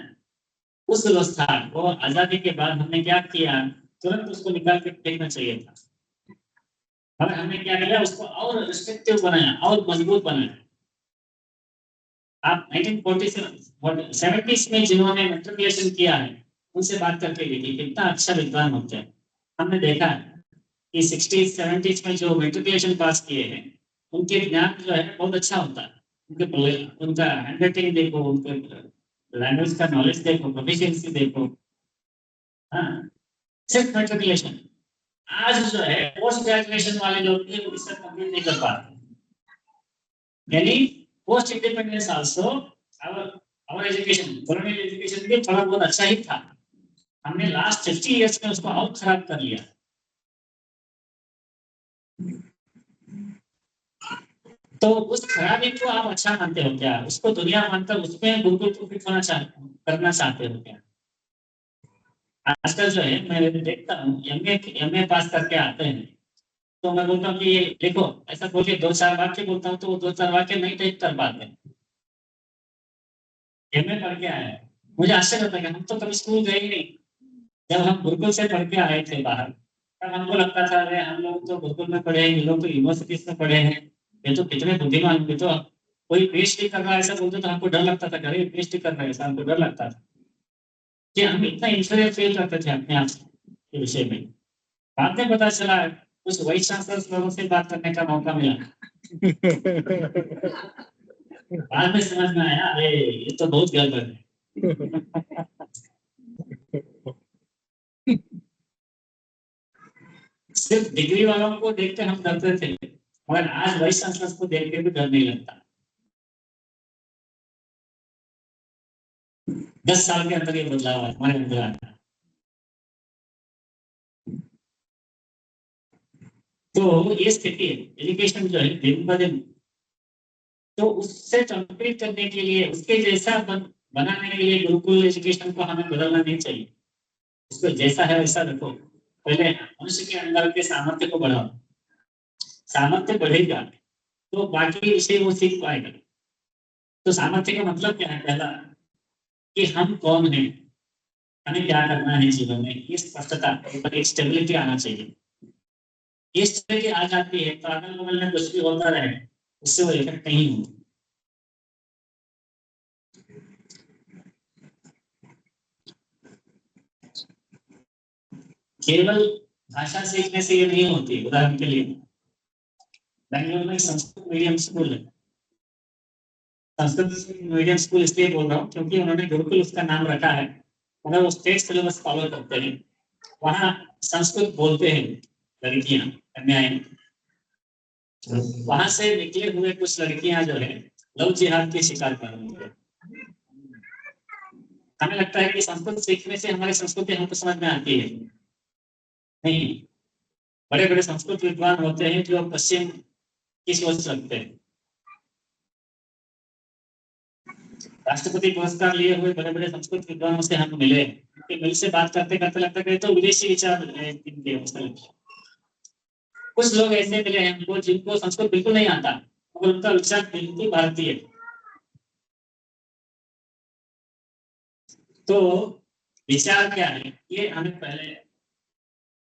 उस व्यवस्था को आजादी के बाद हमने क्या किया? तुरंत उसको निकाल के फेंकना चाहिए था। और हमने क्या किया? उसको और रिस्ट्रिक्टिव बनाया और मजबूत बनाया। आप 1947 में जिन्होंने मेट्रिकुलेशन किया है उनसे बात करके देखिए कितना अच्छा विद्वान होते हैं। हमने देखा है कि 60s 70s में जो मेट्रिकुलेशन पास किए हैं उनके ज्ञान जो है बहुत अच्छा होता है। उनका हैंडराइटिंग देखो, उनके लैंग्वेज का नॉलेज देखो, प्रोफिशिएंसी देखो। हाँ, सिर्फ मेट्रिकुलेशन। आज जो है पोस्ट ग्रेजुएशन वाले लोग भी इससे कंप्लीट नहीं कर पाते। यानी post independence also our education, colonial education भी थोड़ा बहुत अच्छा ही था। हमने लास्ट 50 इयर्स में उसको और खराब कर लिया। तो उस खराबी को आप अच्छा मानते हो क्या? उसको दुनिया मानकर उसमें बिल्कुल करना चाहते हो क्या? आजकल जो है मैं देखता हूँ एमए पास करके आते हैं, तो मैं बोलता हूँ कि ये देखो ऐसा बोल के 2-4 वाक्य बोलता हूँ तो वो 2-4 वाक्य नहीं टाइप कर पाते। एमए पढ़ के आया है, मुझे आश्चर्य होता है कि हम तो कभी स्कूल गए ही नहीं। जब हम गुरुकुल से पढ़ के आए थे बाहर, तब हमको लगता था अरे हम लोग तो गुरुकुल में पढ़े हैं, ये लोग तो यूनिवर्सिटीज में पढ़े हैं, ये तो कितने बुद्धिमान होंगे। तो कोई पीएचडी कर रहा है ऐसा बोलते तो हमको डर लगता था, अरे पीएचडी कर रहा है ऐसा, हमको डर लगता था कि हम इतना इंफ्लुएंस फील करते थे अपने आप के विषय में। बाद में पता चला कुछ वाइस चांसलर लोगों से बात करने का मौका मिला। बाद में समझ में आया अरे ये तो बहुत गड़बड़ है। सिर्फ डिग्री वालों को देख के हम डरते थे, मगर आज वाइस चांसलर को देख के भी डर नहीं लगता। 10 साल के अंदर ये बदलाव है हमारे अंदर आया। तो ये स्थिति है, एजुकेशन जो है दिन ब दिन, तो उससे कंप्लीट करने के लिए उसके जैसा बनाने के लिए गुरुकुल एजुकेशन को हमें बदलना नहीं चाहिए। उसको जैसा है वैसा रखो। पहले मनुष्य के अंदर के सामर्थ्य को बढ़ाओ, सामर्थ्य बढ़ेगा तो बाकी विषय वो सीख पाएगा। तो सामर्थ्य का मतलब क्या है? पहला कि हम कौन हैं, हमें क्या करना है जीवन में, ये स्पष्टता, एक स्टेबिलिटी आना चाहिए। इस तरह की आ जाती है तो अगल बगल में कुछ भी होता रहे उससे वो इफेक्ट नहीं होगा। केवल भाषा सीखने से ये नहीं होती। उदाहरण के लिए बेंगलोर में संस्कृत मीडियम स्कूल है। संस्कृत मीडियम स्कूल इसलिए बोल रहा हूँ क्योंकि उन्होंने गुरुकुल उसका नाम रखा है, मगर वो स्टेट सिलेबस फॉलो करते हैं। वहाँ संस्कृत बोलते हैं लड़कियां, कन्याएं। वहां से निकले हुए कुछ लड़कियां जो है लव जिहाद के शिकार कर रही है। हमें लगता है कि संस्कृत सीखने से हमारी संस्कृति हमको समझ में आती है, नहीं। बड़े बड़े संस्कृत विद्वान होते हैं जो पश्चिम की सोच रखते हैं। राष्ट्रपति पुरस्कार लिए हुए बड़े बड़े संस्कृत विद्वानों से हम मिले, उनके मिल से बात करते करते लगता है तो विदेशी विचार कुछ लोग ऐसे मिले हैं हमको जिनको संस्कृत बिल्कुल नहीं आता और उनका विचार बिल्कुल भारतीय। तो विचार क्या है ये हमें पहले,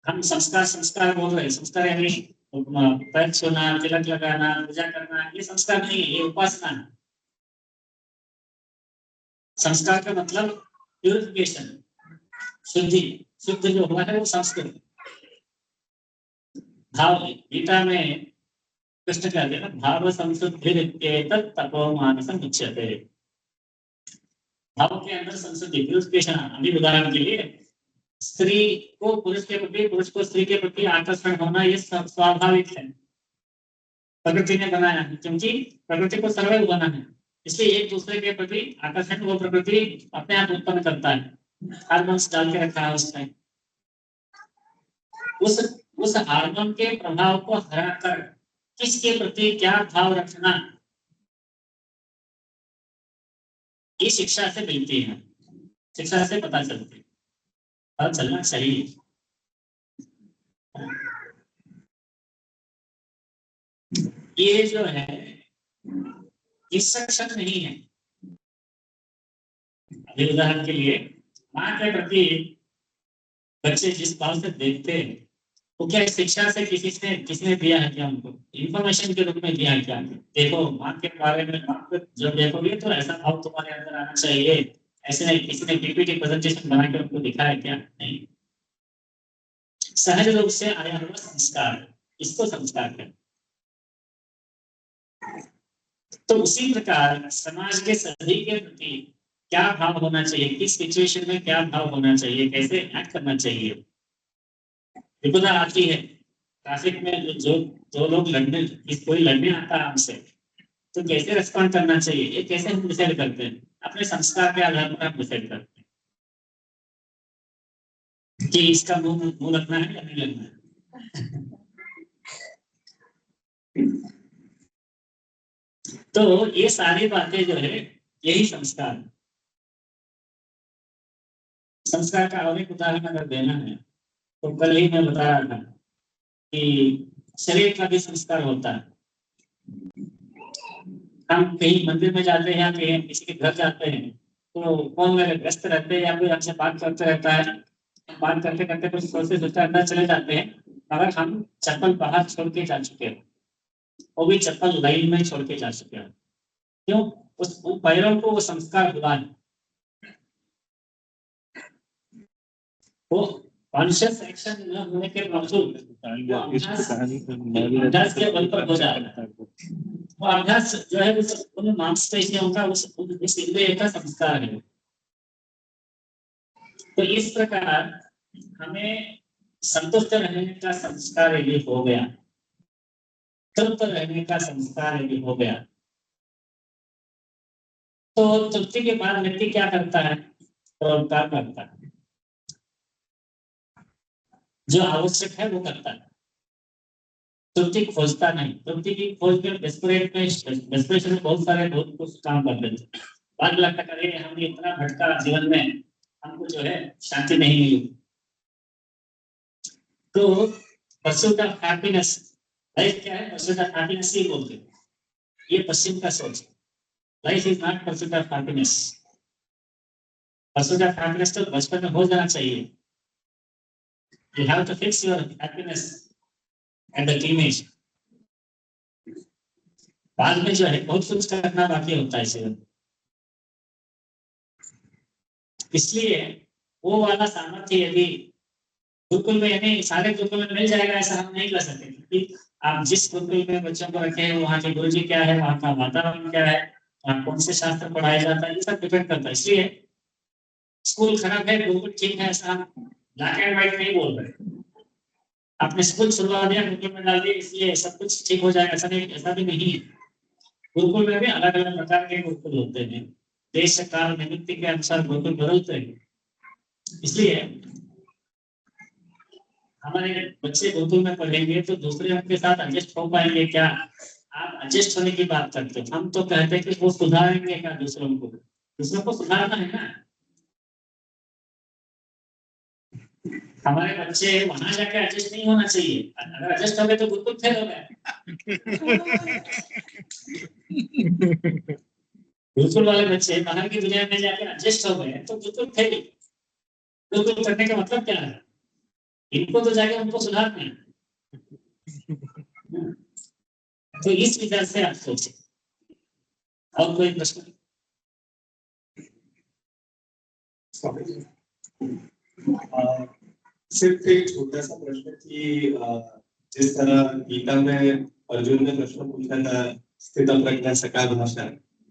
हम संस्कार संस्कार बोल रहे हैं, संस्कार यानी पैर छूना, तिलक लगाना, पूजा करना, ये संस्कार नहीं है, ये उपासना है। संस्कार का मतलब प्यूरिफिकेशन, शुद्धि, शुद्ध जो हुआ है वो संस्कृत भाव। गीता में कृष्ण कहते हैं भाव संशुद्धि तपो मानसम उच्यते। भाव के अंदर संशुद्धि, प्यूरिफिकेशन। अभी उदाहरण के लिए स्त्री को पुरुष के प्रति, पुरुष को स्त्री के प्रति आकर्षण होना ये स्वाभाविक है, प्रकृति ने बनाया है, क्योंकि प्रकृति को सर्वैव बना है। इसलिए एक दूसरे के प्रति आकर्षण वो प्रकृति अपने आप उत्पन्न करता है। हार्मोन्स डाल के रखा है उसने। उस हार्मोन के प्रभाव को हराकर किसके प्रति क्या भाव रखना, ये शिक्षा से मिलती है, शिक्षा से पता चलती है, पता चलना चाहिए। ये जो है इंस्ट्रक्शन नहीं है। अभी उदाहरण के लिए माँ के प्रति बच्चे जिस भाव से देखते हैं वो क्या शिक्षा से किसने दिया है क्या, उनको इंफॉर्मेशन के रूप में दिया है क्या? देखो माँ के बारे में माँ को जब देखोगे तो ऐसा भाव तुम्हारे अंदर आना चाहिए, ऐसे नहीं किसी ने पीपीटी प्रेजेंटेशन बना के उनको दिखाया क्या? नहीं, सहज रूप से आया हुआ संस्कार, इसको संस्कार कहते हैं। तो उसी प्रकार समाज के सभी के प्रति क्या भाव होना चाहिए, किस सिचुएशन में क्या भाव होना चाहिए, कैसे एक्ट करना चाहिए। विपदा आती है ट्रैफिक में, जो दो लोग लड़ने, कोई लड़ने आता है हमसे, तो कैसे रेस्पॉन्ड करना चाहिए, ये कैसे हम डिसाइड करते हैं? अपने संस्कार के आधार पर हम डिसाइड करते हैं कि इसका मुंह लगना है या नहीं लगना है। तो ये सारी बातें जो है यही संस्कार। संस्कार का और एक उदाहरण अगर देना है तो कल ही मैं बता रहा था कि शरीर का भी संस्कार होता है। हम कहीं मंदिर में जाते हैं या कहीं किसी के घर जाते हैं तो फोन में व्यस्त रहते हैं या कोई हमसे बात करते रहता है, बात करते करते कुछ सोचते सोचते अंदर चले जाते हैं, मगर हम चप्पल बाहर छोड़ के जा चुके हैं, वो भी चप्पल लाइन में छोड़ के जा चुके हैं। क्यों? उस पैरों को वो संस्कार हुआ है, वो कॉन्शियस एक्शन न होने के बावजूद अभ्यास के बल पर हो जाता है। वो अभ्यास जो है उन मांसपेशियों का उस इंद्रिय का संस्कार है। तो इस प्रकार हमें संतुष्ट रहने का संस्कार यदि हो गया, तृप्त रहने का संस्कार यदि हो गया, तो तृप्ति के बाद व्यक्ति क्या करता है? परोपकार करता है, जो आवश्यक है वो करता है, तृप्ति खोजता नहीं। तृप्ति की खोज में डेस्परेशन में बहुत कुछ काम कर देते हैं। बाद लगता करे हमने इतना भटका जीवन में, हमको जो है शांति नहीं मिली। तो परस्यूट ऑफ हैप्पीनेस, लाइफ क्या है? परस्यूट ऑफ हैप्पीनेस ही बोलते हैं। ये पश्चिम का सोच है। Life is not pursuit of happiness. Pursuit of happiness तो बचपन में हो जाना चाहिए। You have to fix your happiness at the teenage. बाद में जो है बहुत कुछ करना बाकी होता है जीवन। इसलिए वो वाला सामर्थ्य यदि गुरुकुल में, यानी सारे गुरुकुल में मिल जाएगा ऐसा हम नहीं कर सकते, क्योंकि आप जिस गुरुकुल में बच्चों को रखे हैं वहाँ के गुरु जी क्या है, वहाँ का वातावरण क्या है, वहाँ कौन से शास्त्र पढ़ाया जाता है, ये सब डिपेंड करता है। इसलिए स्कूल खराब है गुरुकुल ठीक है ऐसा हम ब्लैक एंड व्हाइट नहीं बोल रहे। आपने स्कूल छुड़वा दिया, गुरुकुल में डाल दिया इसलिए सब कुछ ठीक हो जाएगा, ऐसा नहीं, ऐसा भी नहीं है। गुरुकुल में भी अलग अलग प्रकार के गुरुकुल होते हैं, देश काल निमित्त के अनुसार गुरुकुल बदलते हैं। इसलिए हमारे बच्चे गुरुकुल में पढ़ेंगे तो दूसरे उनके साथ एडजस्ट हो पाएंगे क्या? आप एडजस्ट होने की बात करते हो, हम तो कहते हैं कि वो सुधारेंगे क्या दूसरों को? दूसरों को सुधारना है ना। हमारे बच्चे वहां जाके एडजस्ट नहीं होना चाहिए, अगर एडजस्ट हो गए तो गुरुकुल फेल हो गए। गुरुकुल वाले बच्चे बाहर की दुनिया में जाके एडजस्ट हो गए तो गुरुकुल फेल। गुरुकुल करने का मतलब क्या है? इनको तो जाके उनको सुधारना है। तो इस विचार से आप सोचें। और कोई प्रश्न? सिर्फ एक छोटा सा प्रश्न कि जिस तरह गीता में अर्जुन ने प्रश्न पूछा था स्थित प्रज्ञ सका भाषा,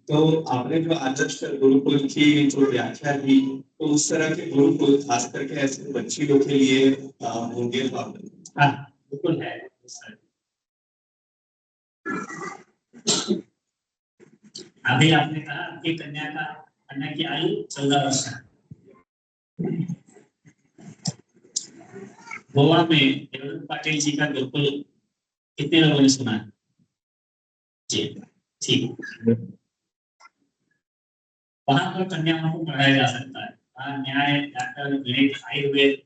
तो आपने जो आदर्श गुरुकुल की जो व्याख्या दी, तो उस तरह के गुरुकुल खास करके ऐसे बच्ची लोग के लिए होंगे? हाँ बिल्कुल है। अभी आपने कहा कि कन्या की आयु 14 वर्ष है। गोवा में देवेंद्र पाटिल जी का गुरुकुल कितने लोगों ने सुना है? जी ठीक। वहां पर कन्याओं को पढ़ाया जा सकता है। वहाँ न्याय, डॉक्टर, गणित, आयुर्वेद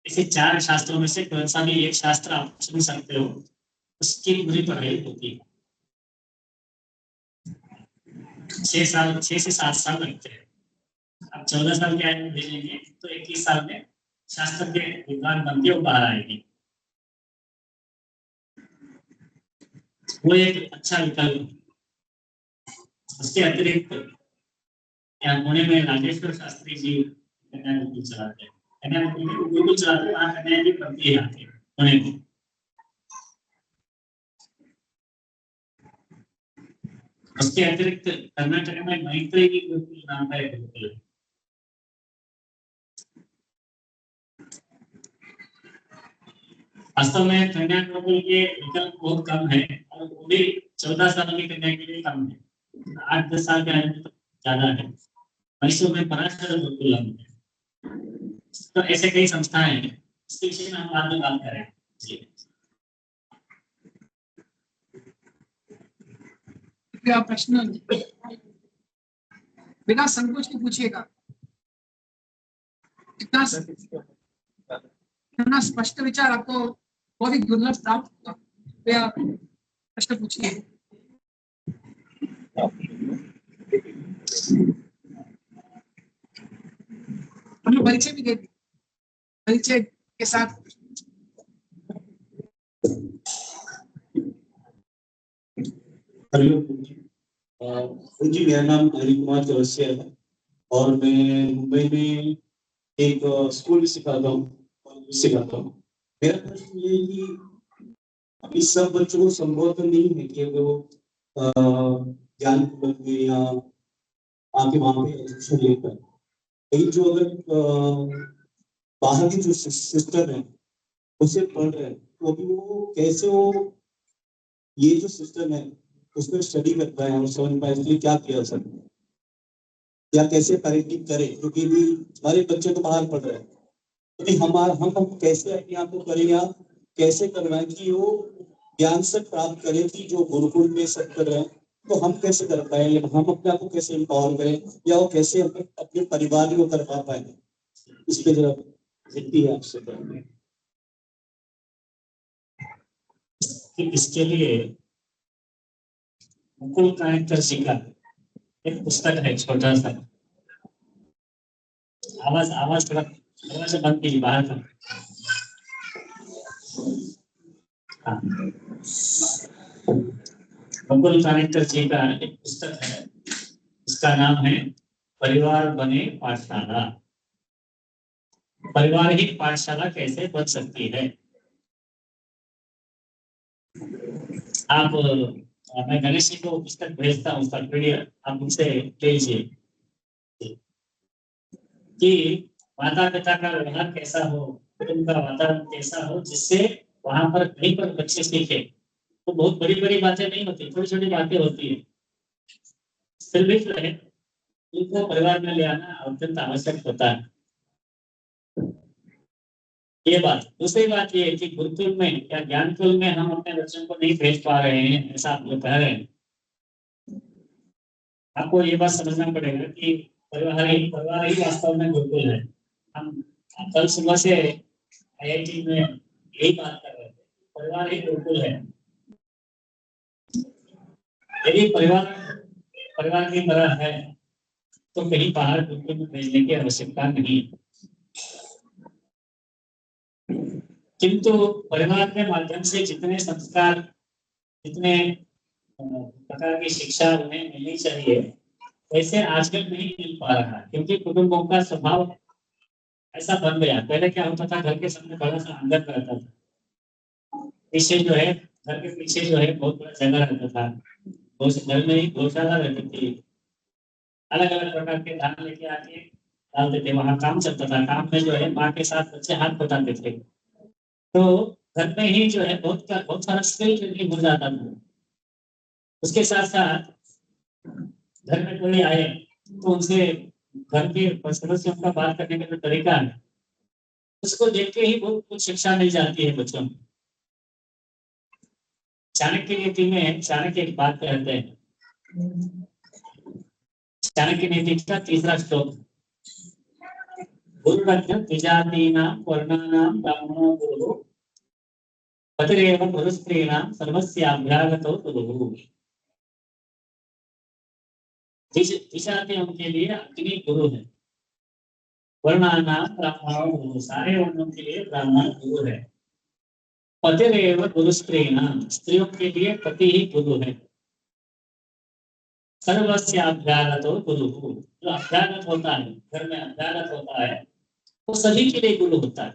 ऐसे 4 शास्त्रों में से कौन सा भी एक शास्त्र आप चुन सकते हो, उसकी पूरी पढ़ाई होती है। 6 से 7 साल लगते हैं। अब 14 साल के आयु में दे लेंगे तो 21 साल में शास्त्र के विद्वान बन के वो बाहर आएंगे। वो एक अच्छा विकल्प है। उसके अतिरिक्त यहाँ पुणे में नागेश्वर शास्त्री जी कन्या गुरुकुल चलाते हैं। कन्या गुरुकुल चलाते हैं, वहाँ कन्या भी पढ़ती है आके पुणे में। उसके अतिरिक्त कर्नाटक में मैत्री गुरुकुल नाम का एक गुरुकुल है। वास्तव में कन्या गुरुकुल के विकल्प बहुत कम है और वो भी 14 साल की कन्या के लिए कम है। 8-10 साल के आयु में तो ज्यादा है। मैसूर में पराशर गुरुकुल है। तो ऐसे कई संस्थाएं हैं, इसके विषय में हम बाद में बात करें। जी क्या प्रश्न बिना संकोच के पूछिएगा। इतना स्पष्ट विचार आपको बहुत ही दुर्लभ प्राप्त होगा। कृपया प्रश्न पूछिए। हम लोग परिचय भी देते, परिचय के साथ हेलो जी, मेरा नाम अनिल कुमार चौरसिया है और मैं मुंबई में एक स्कूल में सिखाता हूँ। मेरा प्रश्न ये है कि अभी सब बच्चों को संभव तो नहीं है कि वो ज्ञान कुंज में या आके वहाँ पे एजुकेशन लेकर, लेकिन जो अगर बाहर की जो सिस्टम है उससे पढ़ रहे हैं तो अभी वो कैसे ये जो सिस्टम है उसमें स्टडी कर पाए और समझ पाए, इसलिए क्या किया सकते हैं या कैसे करेक्टिंग करें, क्योंकि भी हमारे बच्चे तो बाहर पढ़ रहे हैं। तो हम कैसे अपने आप को करें या कैसे करवाएं कि वो ज्ञान से प्राप्त करें कि जो गुरुकुल में सब कर रहे हैं, तो हम कैसे कर पाए, हम अपने आप को कैसे एम्पावर करें या वो कैसे अपने परिवार को कर पा पाए, इस पे जरा विनती है आपसे। इसके लिए मुकुल कायकर जी का एक पुस्तक है, छोटा सा। आवाज थोड़ा आवाज बंद कीजिए बाहर का। मुकुल कायकर जी का एक पुस्तक है, इसका नाम है परिवार बने पाठशाला। परिवार ही पाठशाला कैसे बन सकती है। आप मैं गणेश जी को पुस्तक भेजता हूँ, उसका पीडीएफ आप उनसे ले लीजिए कि माता पिता का व्यवहार कैसा हो, उनका वातावरण कैसा हो, जिससे वहां पर कहीं पर बच्चे सीखे। तो बहुत बड़ी बड़ी बातें नहीं होती, छोटी छोटी बातें होती है, फिर भी जो है इनको परिवार में ले आना अत्यंत आवश्यक होता है। ये बात। दूसरी बात ये है कि गुरुकुल में या ज्ञानकुल में हम अपने बच्चों को नहीं भेज पा रहे हैं, ऐसा आप लोग कह रहे हैं। आपको ये बात समझना पड़ेगा कि परिवार ही वास्तव में गुरुकुल है। हम कल सुबह से आईआईटी में यही बात कर रहे थे, परिवार ही गुरुकुल है। यदि परिवार की तरह है तो कहीं बाहर गुरुकुल में भेजने की आवश्यकता नहीं। किंतु परिवार के माध्यम से जितने संस्कार, जितने प्रकार की शिक्षा उन्हें मिलनी चाहिए, वैसे आजकल नहीं मिल पा रहा, क्योंकि कुटुंबों का स्वभाव ऐसा बन गया। पहले क्या होता था, घर के सामने बड़ा सा आंगन रहता था, पीछे जो है घर के पीछे जो है बहुत बड़ा जगह रहता था, उस घर में ही गौशाला रहती थी, अलग अलग प्रकार के धान लेके आके डालते थे, वहां काम चलता था। काम में जो है माँ के साथ बच्चे हाथ बटाते थे, तो घर में ही जो है बहुत सारा स्किल ट्रेनिंग हो जाता था। उसके साथ साथ घर में कोई आए तो उनसे घर के सदस्यों का बात करने का जो तरीका है, उसको देख के ही बहुत कुछ शिक्षा मिल जाती है बच्चों को। चाणक्य नीति में चाणक्य एक बात कहते हैं, चाणक्य नीति का 3रा श्लोक, गुरुरत्न द्विजातीनां वर्णानां ब्राह्मणो गुरुः पतिरेव गुरुस्त्रीणां सर्वस्याभ्यागतो गुरुः। द्विजातियों के लिए अग्नि गुरु है, वर्णानां ब्राह्मणो गुरुः, सारे वर्णों के लिए ब्राह्मण गुरु है। पतिरेव गुरुस्त्रीणां, स्त्रियों के लिए पति ही गुरु है। सर्वस्याभ्यागतो गुरुः, जो अभ्यागत होता है, घर में अभ्यागत होता है, वो सभी के लिए गुरु होता है।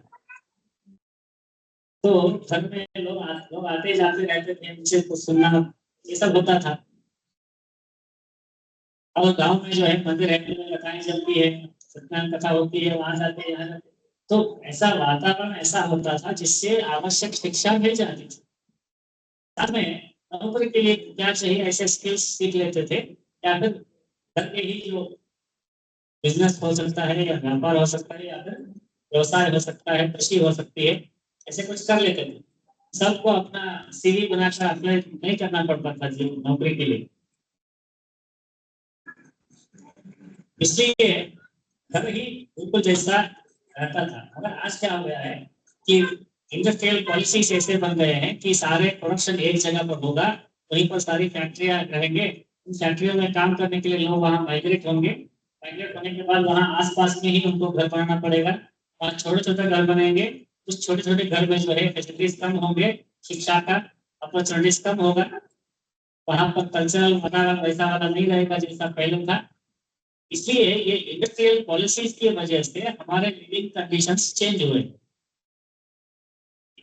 तो घर में लोग आते जाते रहते थे, उनसे कुछ सुनना ये सब होता था। और गांव में जो है मंदिर है, कथाएं चलती है, सत्यनारायण कथा होती है, वहां जाते हैं, यहाँ जाते। तो ऐसा वातावरण ऐसा होता था जिससे आवश्यक शिक्षा मिल जाती थी। साथ में नौकरी के लिए क्या चाहिए ऐसे स्किल्स सीख लेते थे, या फिर घर के ही जो बिजनेस हो सकता है, या व्यापार हो सकता है, या फिर व्यवसाय हो सकता है, कृषि हो सकती है, ऐसे कुछ कर लेते थे। सबको अपना सीवी बनाकर अप्लाई नहीं करना पड़ता था जी नौकरी के लिए। इसलिए घर ही बिल्कुल जैसा रहता था। मगर आज क्या हो गया है कि इंडस्ट्रियल पॉलिसीज ऐसे बन गए हैं कि सारे प्रोडक्शन एक जगह पर होगा, वहीं पर सारी फैक्ट्रियां रहेंगे। उन फैक्ट्रियों में काम करने के लिए लोग वहां माइग्रेट होंगे। माइग्रेट होने के बाद वहां आसपास में ही उनको घर बनाना पड़ेगा। वहां छोटे छोटे घर बनेंगे। उस छोटे छोटे घर में जो है फैसिलिटीज कम होंगे, शिक्षा का अपॉर्चुनिटीज कम होगा। वहां पर कल्चरल वातावरण वैसा वाला नहीं रहेगा जैसा पहले था। इसलिए ये इंडस्ट्रियल पॉलिसीज की वजह से हमारे लिविंग कंडीशंस चेंज हुए।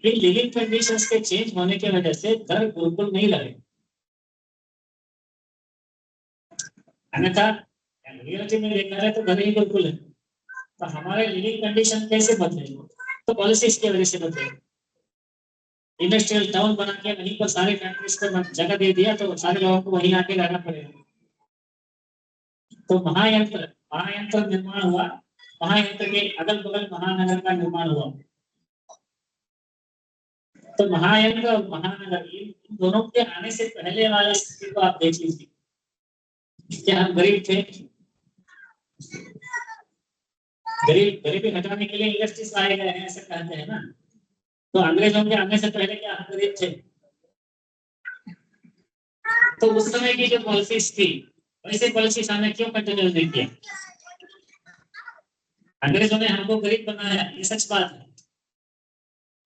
इन लिविंग कंडीशंस के चेंज होने की वजह से घर बिल्कुल नहीं रहे। अन्यथा रियलिटी में देखा जाए तो घर ही बिल्कुल है। तो हमारे लिविंग कंडीशन कैसे बदले? तो पॉलिसीज की वजह से बदले। इंडस्ट्रियल टाउन बना के वहीं पर सारी फैक्ट्रीज को जगह दे दिया, तो सारे लोगों को वहीं आके रहना पड़ेगा। तो महायंत्र निर्माण हुआ। महायंत्र के अगल बगल महानगर का निर्माण हुआ। तो महायंत्र और महानगर इन दोनों के आने से पहले वाले स्थिति को आप देख लीजिए। क्या हम गरीब थे? गरीबी हटाने के लिए इंडस्ट्रीज लाए गए हैं, ऐसे कहते हैं ना। तो अंग्रेजों के आने से पहले क्या हम गरीब थे? तो उस समय की जो पॉलिसीज थी वैसे पॉलिसीज हमें क्यों कंटिन्यू नहीं किया? अंग्रेजों ने हमको गरीब बनाया, ये सच बात है।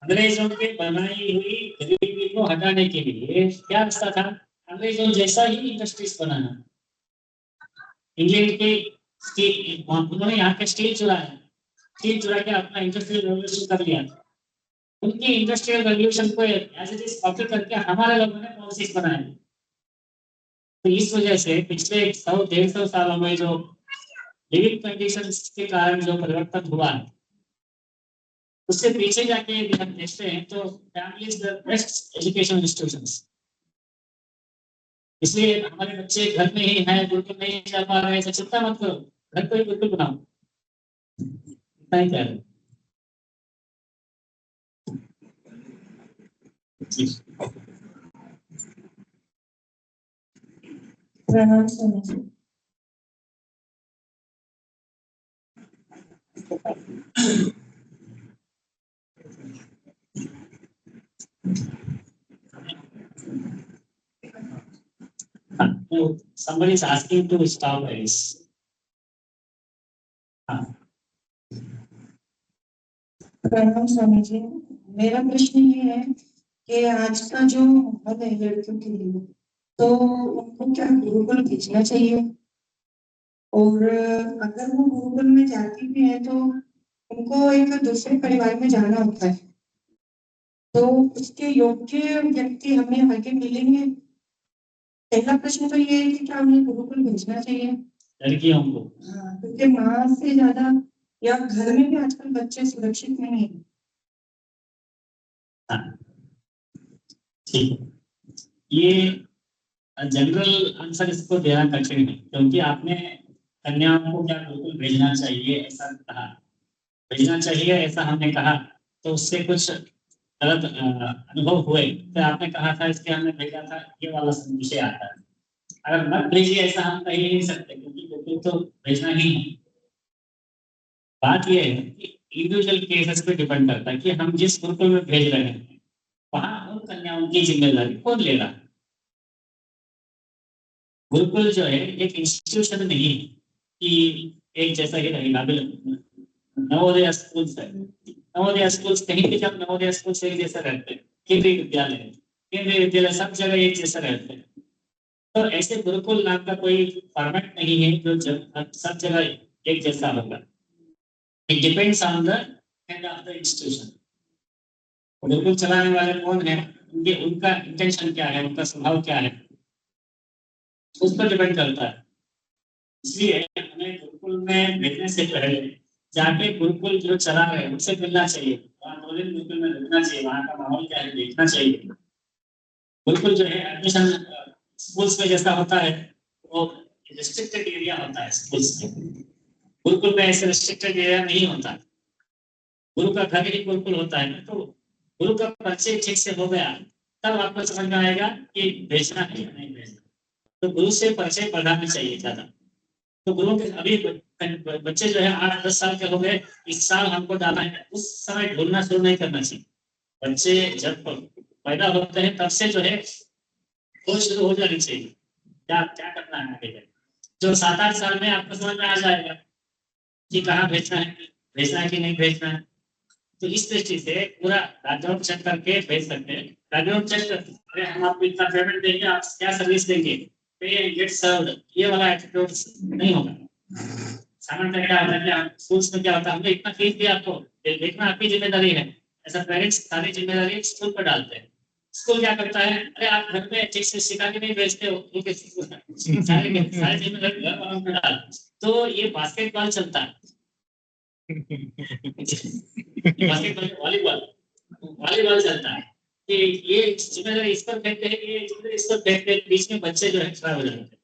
अंग्रेजों की बनाई हुई गरीबी को हटाने के लिए क्या रास्ता था? अंग्रेजों जैसा ही इंडस्ट्रीज बनाना। इंग्लैंड की स्टील, उन्होंने यहाँ के स्टील चुराया, स्टील चुरा के अपना इंडस्ट्रियल रेवोल्यूशन कर लिया। उनकी इंडस्ट्रियल रेवोल्यूशन को एज इट इज कॉपी करके हमारे लोगों ने पॉलिसीज बनाए। तो इस वजह से पिछले 100-150 सालों में जो लिविंग कंडीशंस के कारण जो परिवर्तन हुआ है, उससे पीछे जाके यदि हम देखते हैं तो family is the best education institutions. इसलिए हमारे बच्चे घर में ही हैं, बिल्कुल नहीं जा पा रहे हैं, चिंता मत करो, घर को ही बिल्कुल बनाओ। नहीं कह रहे प्रणाम Swami ji. somebody is asking to stop this. प्रणाम स्वामी जी। मेरा प्रश्न ये है कि आज का जो माहौल है लड़कियों के लिए, तो उनको क्या गुरुकुल भेजना चाहिए? और अगर वो गुरुकुल में जाती भी है तो उनको एक दूसरे परिवार में जाना होता है, तो उसके योग्य व्यक्ति हमें आगे मिलेंगे? पहला प्रश्न तो ये है कि क्या उन्हें गुरुकुल भेजना चाहिए लड़कियों को? हाँ, क्योंकि माँ से ज्यादा या घर में भी आजकल बच्चे सुरक्षित नहीं है। ठीक है, ये जनरल आंसर इसको देना कठिन है, क्योंकि आपने कन्याओं को क्या बिल्कुल भेजना चाहिए ऐसा कहा, भेजना चाहिए ऐसा हमने कहा, तो उससे कुछ गलत अनुभव हुए तो आपने कहा था इसलिए हमने भेजा था, ये वाला विषय आता है। अगर मत भेजिए ऐसा हम कह ही नहीं सकते, क्योंकि बिल्कुल तो भेजना ही है। बात यह है कि इंडिविजुअल केसेस पे डिपेंड करता है कि हम जिस गुरुकुल में भेज रहे हैं वहां उन कन्याओं की जिम्मेदारी कौन ले रहा है। गुरुकुल जो है एक इंस्टीट्यूशन नहीं है कि एक जैसा ही रहेगा। नवोदय स्कूल है, नवोदय स्कूल कहीं भी जब नवोदय स्कूल से एक जैसा रहते हैं, केंद्रीय विद्यालय सब जगह एक जैसा रहते हैं। तो ऐसे गुरुकुल नाम का कोई फॉर्मेट नहीं है जो सब जगह एक जैसा होगा। It depends on the head of the institution. Gurukul चलाने वाले कौन है, उनका इंटेंशन क्या है, उनका स्वभाव क्या है, उस पर डिपेंड करता है। इसलिए हमें गुरुकुल में भेजने से पहले जाके गुरुकुल जो चला रहे हैं उनसे मिलना चाहिए, वहाँ 2 दिन गुरुकुल में रुकना चाहिए, वहाँ का माहौल क्या है देखना चाहिए। गुरुकुल जो है एडमिशन स्कूल्स में जैसा होता है वो रिस्ट्रिक्टेड एरिया होता है स्कूल्स में। गुरुकुल में ऐसे रिस्ट्रिक्टेड एरिया नहीं होता, गुरु का घर ही गुरुकुल होता है। तो गुरु का परिचय ठीक से हो गया तब आपको समझ में आएगा कि भेजना है या नहीं भेजना। तो गुरु से परिचय बढ़ाना चाहिए ज्यादा। तो गुरु के अभी बच्चे जो है 8-10 साल के हो गए, इस साल हमको डाला है, उस समय ढूंढना शुरू नहीं करना चाहिए। बच्चे जब पैदा होते हैं तब से जो है खोज शुरू हो जानी चाहिए, क्या क्या करना है आगे। जो 7-8 साल में आपको समझ में आ जाएगा कि कहाँ भेजना है कि नहीं भेजना है। तो इस दृष्टि से पूरा बैकग्राउंड चेक करके भेज सकते हैं। बैकग्राउंड चेक करके हम आपको इतना पेमेंट देंगे, आप क्या सर्विस देंगे, पे गेट सर्व्ड, ये वाला एटीट्यूड नहीं होगा। सामान्य क्या होता है कि स्कूल्स में क्या होता है, हमने इतना फीस दिया आपको, देखना आपकी जिम्मेदारी है। ऐसा पेरेंट्स सारी जिम्मेदारी स्कूल पर डालते हैं। स्कूल क्या करता है, अरे आप घर में ठीक से सिखा के नहीं भेजते हो, सारी जिम्मेदारी घर वालों पर डाल। तो ये बास्केटबॉल चलता है, वॉलीबॉल चलता है कि ये जिम्मेदारी इस पर फेंकते हैं, ये जिम्मेदारी इस पर फेंकते हैं, बीच में बच्चे जो है खराब हो जाते हैं।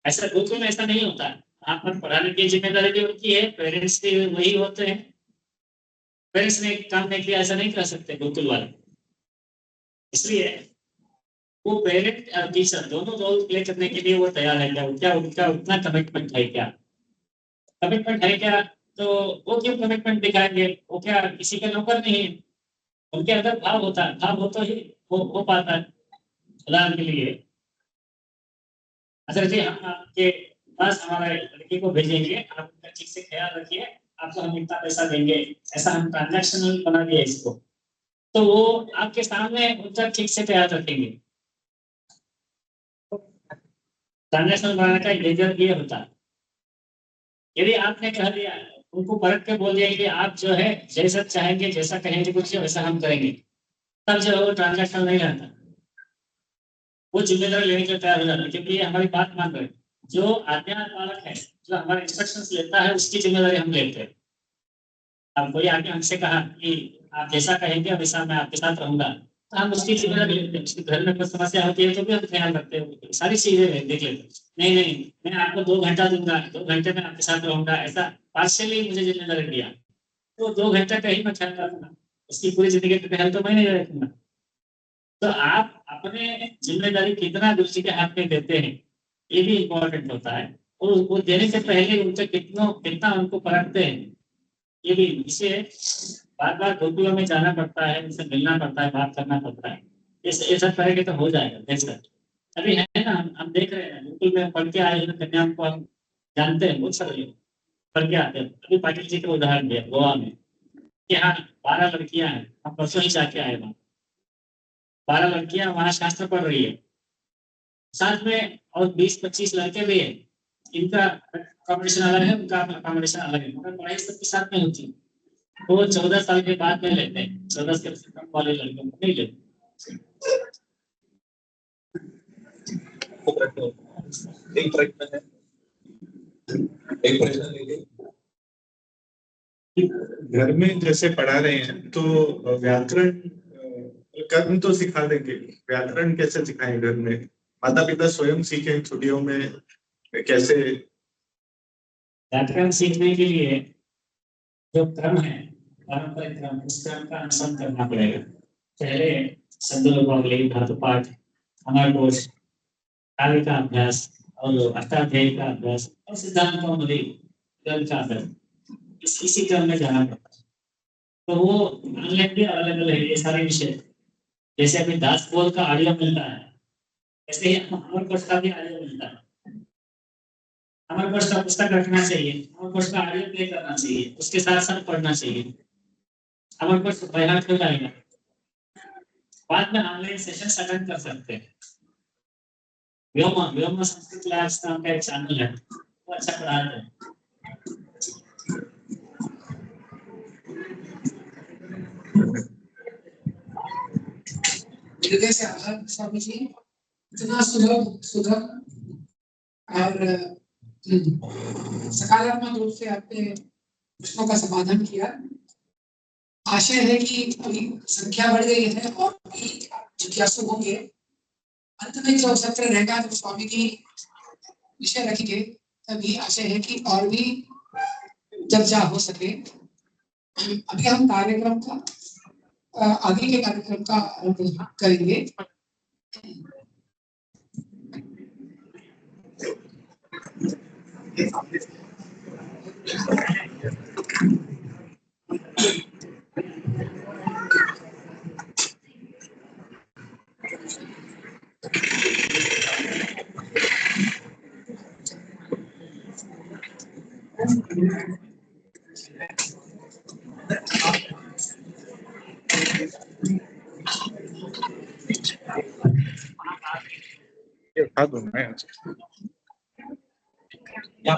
ऐसा गुरुकुल में ऐसा नहीं होता। आप पर पढ़ाने की जिम्मेदारी भी उनकी है, पेरेंट्स भी वही होते हैं। पेरेंट्स ने काम नहीं किया ऐसा नहीं कर सकते गुरुकुल वाले। इसलिए वो पेरेंट और टीचर दोनों रोल प्ले करने के लिए वो तैयार है क्या, उनका उतना कमिटमेंट है क्या, कमिटमेंट है क्या। तो वो क्यों कमिटमेंट दिखाएंगे, वो क्या किसी के नौकर नहीं है। उनके अंदर भाव होता है, भाव हो तो ही हो पाता है। उदाहरण के लिए अच्छा जी, हम आपके पास हमारे लड़की को भेजेंगे, आप उनका ठीक से ख्याल रखिए, आपको हम इतना पैसा देंगे, ऐसा हम ट्रांजैक्शनल बना दिया इसको। तो वो आपके सामने उनका ठीक से ख्याल रखेंगे। ट्रांजैक्शनल बनाने का लेजर ये होता है। यदि आपने कह दिया, उनको परख के बोल दिया कि आप जो है जैसा चाहेंगे, जैसा कहेंगे कुछ वैसा हम करेंगे, तब जो है वो ट्रांजैक्शनल नहीं रहता, वो जिम्मेदारी लेने के लिए तैयार हो जाता है, क्योंकि ये हमारी बात मान रहे हैं। जो आज्ञा पालक है, जो हमारे इंस्ट्रक्शंस लेता है, उसकी जिम्मेदारी हम लेते हैं। अब कोई आगे हमसे कहा कि आप जैसा कहेंगे वैसा मैं आपके साथ रहूंगा, तो हम उसकी जिम्मेदारी लेते हैं। उसके घर में कोई समस्या होती है तो भी हम ख्याल रखते हैं, सारी चीजें देख लेते हैं। नहीं नहीं, मैं आपको 2 घंटा दूंगा, 2 घंटे में आपके साथ रहूंगा, ऐसा पार्शियली मुझे जिम्मेदारी दिया तो 2 घंटे का ही मैं ख्याल रखूंगा, उसकी पूरी जिंदगी का ख्याल तो मैं नहीं रखूंगा। तो आप अपने जिम्मेदारी कितना दूसरे के हाथ में देते हैं, ये भी इम्पोर्टेंट होता है। और वो देने से पहले उनसे कितना उनको परखते हैं, ये भी। इसे बार बार गुरुकुलों में जाना पड़ता है, उनसे मिलना पड़ता है, बात करना पड़ता है। ये सब करेंगे तो हो जाएगा बेहतर। अभी है ना, हम देख रहे हैं गुरुकुल में पढ़ के आए हुए कन्याओं को हम जानते हैं, बहुत सारे लोग पढ़ के आते हैं। अभी पाटिल जी का उदाहरण दिया गोवा में कि हाँ 12 लड़कियां हैं, हम परसों ही जाके आए वहाँ। 12 लड़कियां वहाँ शास्त्र पढ़ रही है, साथ में और 20-25 लड़के भी है। इनका कॉम्बिनेशन अलग है, उनका कॉम्बिनेशन अलग है, मगर पढ़ाई सबके साथ में होती है। वो 14 साल के बाद में लेते हैं, 14 से कम वाले लड़कों को नहीं लेते। एक प्रश्न है, एक प्रश्न लीजिए। घर में जैसे पढ़ा रहे हैं तो व्याकरण कर्म तो सिखा देंगे, व्याकरण कैसे सिखाएं घर में, माता पिता स्वयं सीखें छुट्टियों में कैसे। व्याकरण सीखने के लिए जो क्रम है, पारंपरिक क्रम, उस क्रम का अनुसरण करना पड़ेगा। पहले छंदोपावली, धातुपाठ, अमरकोश, काव्य का अभ्यास और अष्टाध्यायी का अभ्यास और सिद्धांत कौमुदी ग्रंथ का अभ्यास, इसी क्रम में जाना पड़ता है। तो वो ऑनलाइन भी अलग अलग है ये सारे विषय। जैसे अभी दास बोल का ऑडियो मिलता है, ऐसे ही अमर कोश का भी ऑडियो मिलता है। अमर कोश का पुस्तक रखना चाहिए, अमर कोश का ऑडियो प्ले करना चाहिए, उसके साथ साथ पढ़ना चाहिए। अमर कोश बैनाट हो जाएगा, बाद में ऑनलाइन सेशन अटेंड कर सकते हैं। व्योम संस्कृत क्लास नाम का एक चैनल है, वो अच्छा पढ़ाते हैं। हृदय से आभार स्वामी जी, इतना सुलभ और सकारात्मक रूप से आपने प्रश्नों का समाधान किया। आशय है कि अभी संख्या बढ़ गई है और भी जिज्ञासु होंगे। अंत में जो सत्र रहेगा जब स्वामी जी विषय रखेंगे तभी आशय है कि और भी चर्चा हो सके। अभी हम कार्यक्रम का आगे के कार्यक्रम का आरंभ करेंगे। ये उठा दूं मैं या